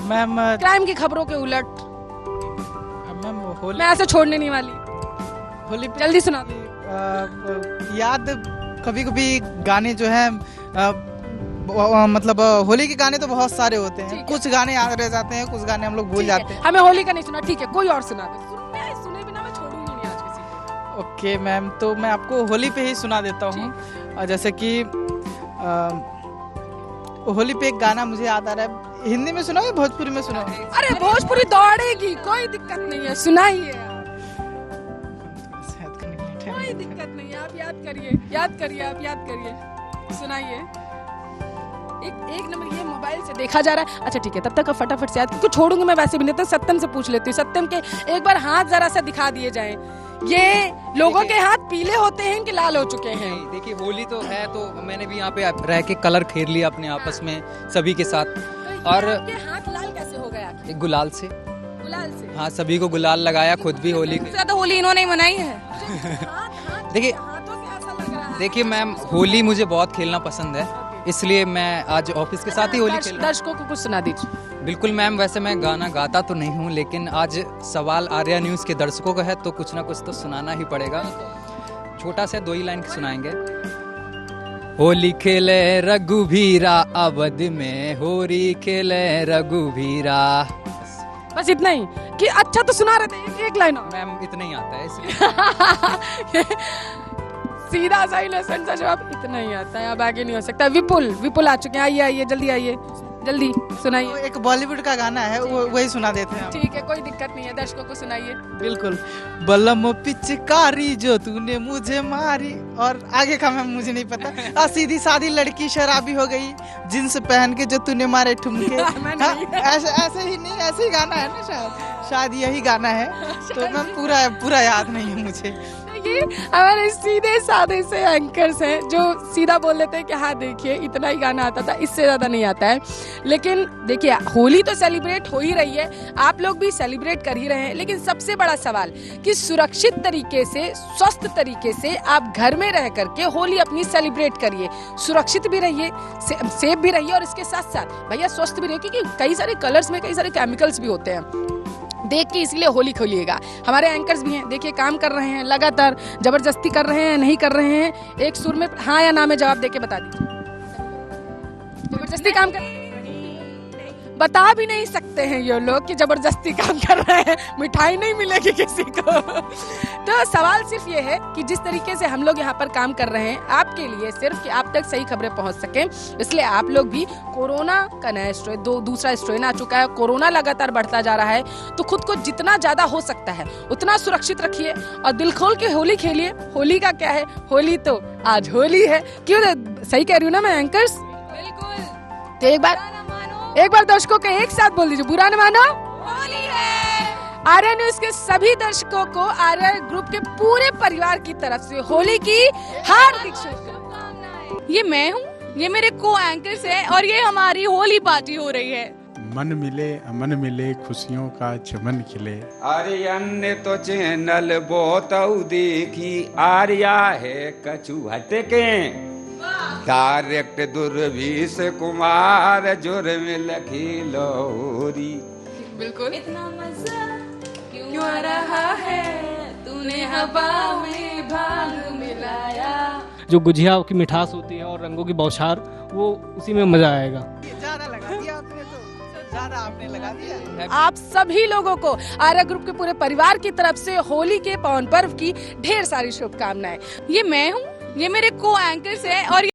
मैम क्राइम की खबरों के उलट। मैम होली, मैं ऐसे छोड़ने नहीं वाली। होली जल्दी सुना दो। याद कभी कभी गाने जो है मतलब होली के गाने तो बहुत सारे होते हैं, कुछ गाने याद रह जाते हैं, कुछ गाने हम लोग भूल जाते हैं। हमें होली का नहीं सुना, ठीक है, कोई और सुना दो। सुने बिना मैं छोड़ूंगी नहीं आज किसी को। ओके मैम, तो मैं आपको होली पे ही सुना देता हूँ। जैसे कि होली पे एक गाना मुझे याद आ रहा है। हिंदी में सुना है, भोजपुरी में सुना है? अरे भोजपुरी दौड़ेगी, कोई दिक्कत नहीं है, सुनाइए। कोई दिक्कत नहीं है, आप याद करिए, आप याद करिए, सुनाइए। एक नंबर ये मोबाइल से देखा जा रहा है। अच्छा ठीक है, तब तक फटाफट से याद, क्योंकि छोड़ूंगी मैं वैसे भी नहीं। तो सत्यम से पूछ लेती हूँ। सत्यम के एक बार हाथ जरा सा दिखा दिए जाएं। ये लोगों के हाथ पीले होते हैं कि लाल हो चुके हैं? देखिए होली तो है, तो मैंने भी यहाँ पे रह के कलर खेल लिया अपने आपस में सभी के साथ। और हाथ लाल कैसे हो गया? गुलाल से। गुलाल से? हाँ, सभी को गुलाल लगाया, खुद भी होली। तो होली इन्होंने ही मनाई है। देखिए मैम, होली मुझे बहुत खेलना पसंद है, इसलिए मैं आज ऑफिस के साथ ही होली खेल रहा हूं। दर्शकों को कुछ सुना दीजिए। बिल्कुल मैम, वैसे मैं गाना गाता तो नहीं हूँ, लेकिन आज सवाल आर्या न्यूज़ के दर्शकों का है, तो कुछ ना कुछ तो सुनाना ही पड़ेगा। छोटा सा 2 ही लाइन सुनाएंगे। होली खेले रघुबीरा, अवध में होली खेले रघुबीरा। बस इतना ही कि अच्छा तो सुना रहे थे। एक लाइन मैम, इतना ही आता है इसलिए। सीधा सा इनोसेंट सा जवाब, इतना ही आता है, अब आगे नहीं हो सकता। विपुल आ चुके हैं। आइए जल्दी आइए, जल्दी सुनाइए। एक बॉलीवुड का गाना है, वही सुना देते हैं। ठीक है, कोई दिक्कत नहीं है, दर्शकों को सुनाइए। बिल्कुल। बलम पिचकारी जो तूने मुझे मारी, और आगे का मैं मुझे नहीं पता। सीधी सादी लड़की शराबी हो गई, जींस पहन के जो तूने मारे ठुमके। ऐसे ही गाना है ना, शायद यही गाना है। तो मैं पूरा याद नहीं है मुझे। ये हमारे सीधे साधे से एंकर्स हैं जो सीधा बोल देते हैं कि हाँ देखिए इतना ही गाना आता था, इससे ज्यादा नहीं आता है। लेकिन देखिए होली तो सेलिब्रेट हो ही रही है, आप लोग भी सेलिब्रेट कर ही रहे हैं, लेकिन सबसे बड़ा सवाल कि सुरक्षित तरीके से, स्वस्थ तरीके से आप घर में रह करके होली अपनी सेलिब्रेट करिए। सुरक्षित भी रहिए, सेफ भी रहिए, और इसके साथ साथ भैया स्वस्थ भी रहिए, क्योंकि कई सारे कलर्स में कई सारे केमिकल्स भी होते हैं। देख के इसलिए होली खोलिएगा। हमारे एंकर्स भी हैं, देखिए काम कर रहे हैं, लगातार जबरदस्ती कर रहे हैं, नहीं कर रहे हैं, एक सुर में हाँ या ना में जवाब देके बता दीजिए। जबरदस्ती काम कर, बता भी नहीं सकते हैं ये लोग कि जबरदस्ती काम कर रहे हैं, मिठाई नहीं मिलेगी किसी को। तो सवाल सिर्फ ये है कि जिस तरीके से हम लोग यहाँ पर काम कर रहे हैं आपके लिए, सिर्फ कि आप तक सही खबरें पहुँच सकें, इसलिए आप लोग भी कोरोना का नया स्ट्रेन, दूसरा स्ट्रेन आ चुका है, कोरोना लगातार बढ़ता जा रहा है, तो खुद को जितना ज्यादा हो सकता है उतना सुरक्षित रखिए और दिल खोल के होली खेलिए। होली का क्या है, होली तो आज होली है। क्यों, सही कह रही हूँ ना मैं एंकर्स? बिल्कुल। तो एक बार दर्शकों के एक साथ बोल दीजिए, बुरा न मानो होली है। आर्या न्यूज़ के सभी दर्शकों को आर्या ग्रुप के पूरे परिवार की तरफ से होली की हार्दिक शुभकामनाएं। ये मैं हूँ, ये मेरे को एंकर्स है, और ये हमारी होली पार्टी हो रही है। मन मिले अमन मिले, खुशियों का चमन खिले। अरे अन्य तो चैनल बहुत देखी, आर्या है कछु हटके, डायरेक्ट दुर्वीस कुमार जुर्म लखी लोरी। बिल्कुल। इतना मजा क्यों आ रहा है, तूने हवा में भांग मिलाया। जो गुजिया की मिठास होती है और रंगों की बौछार, वो उसी में मजा आएगा। ज्यादा लगा दिया आपने, तो ज्यादा आपने लगा दिया। आप सभी लोगों को आर्या ग्रुप के पूरे परिवार की तरफ से होली के पावन पर्व की ढेर सारी शुभकामनाएं। ये मैं हूँ, ये मेरे को एंकर्स है और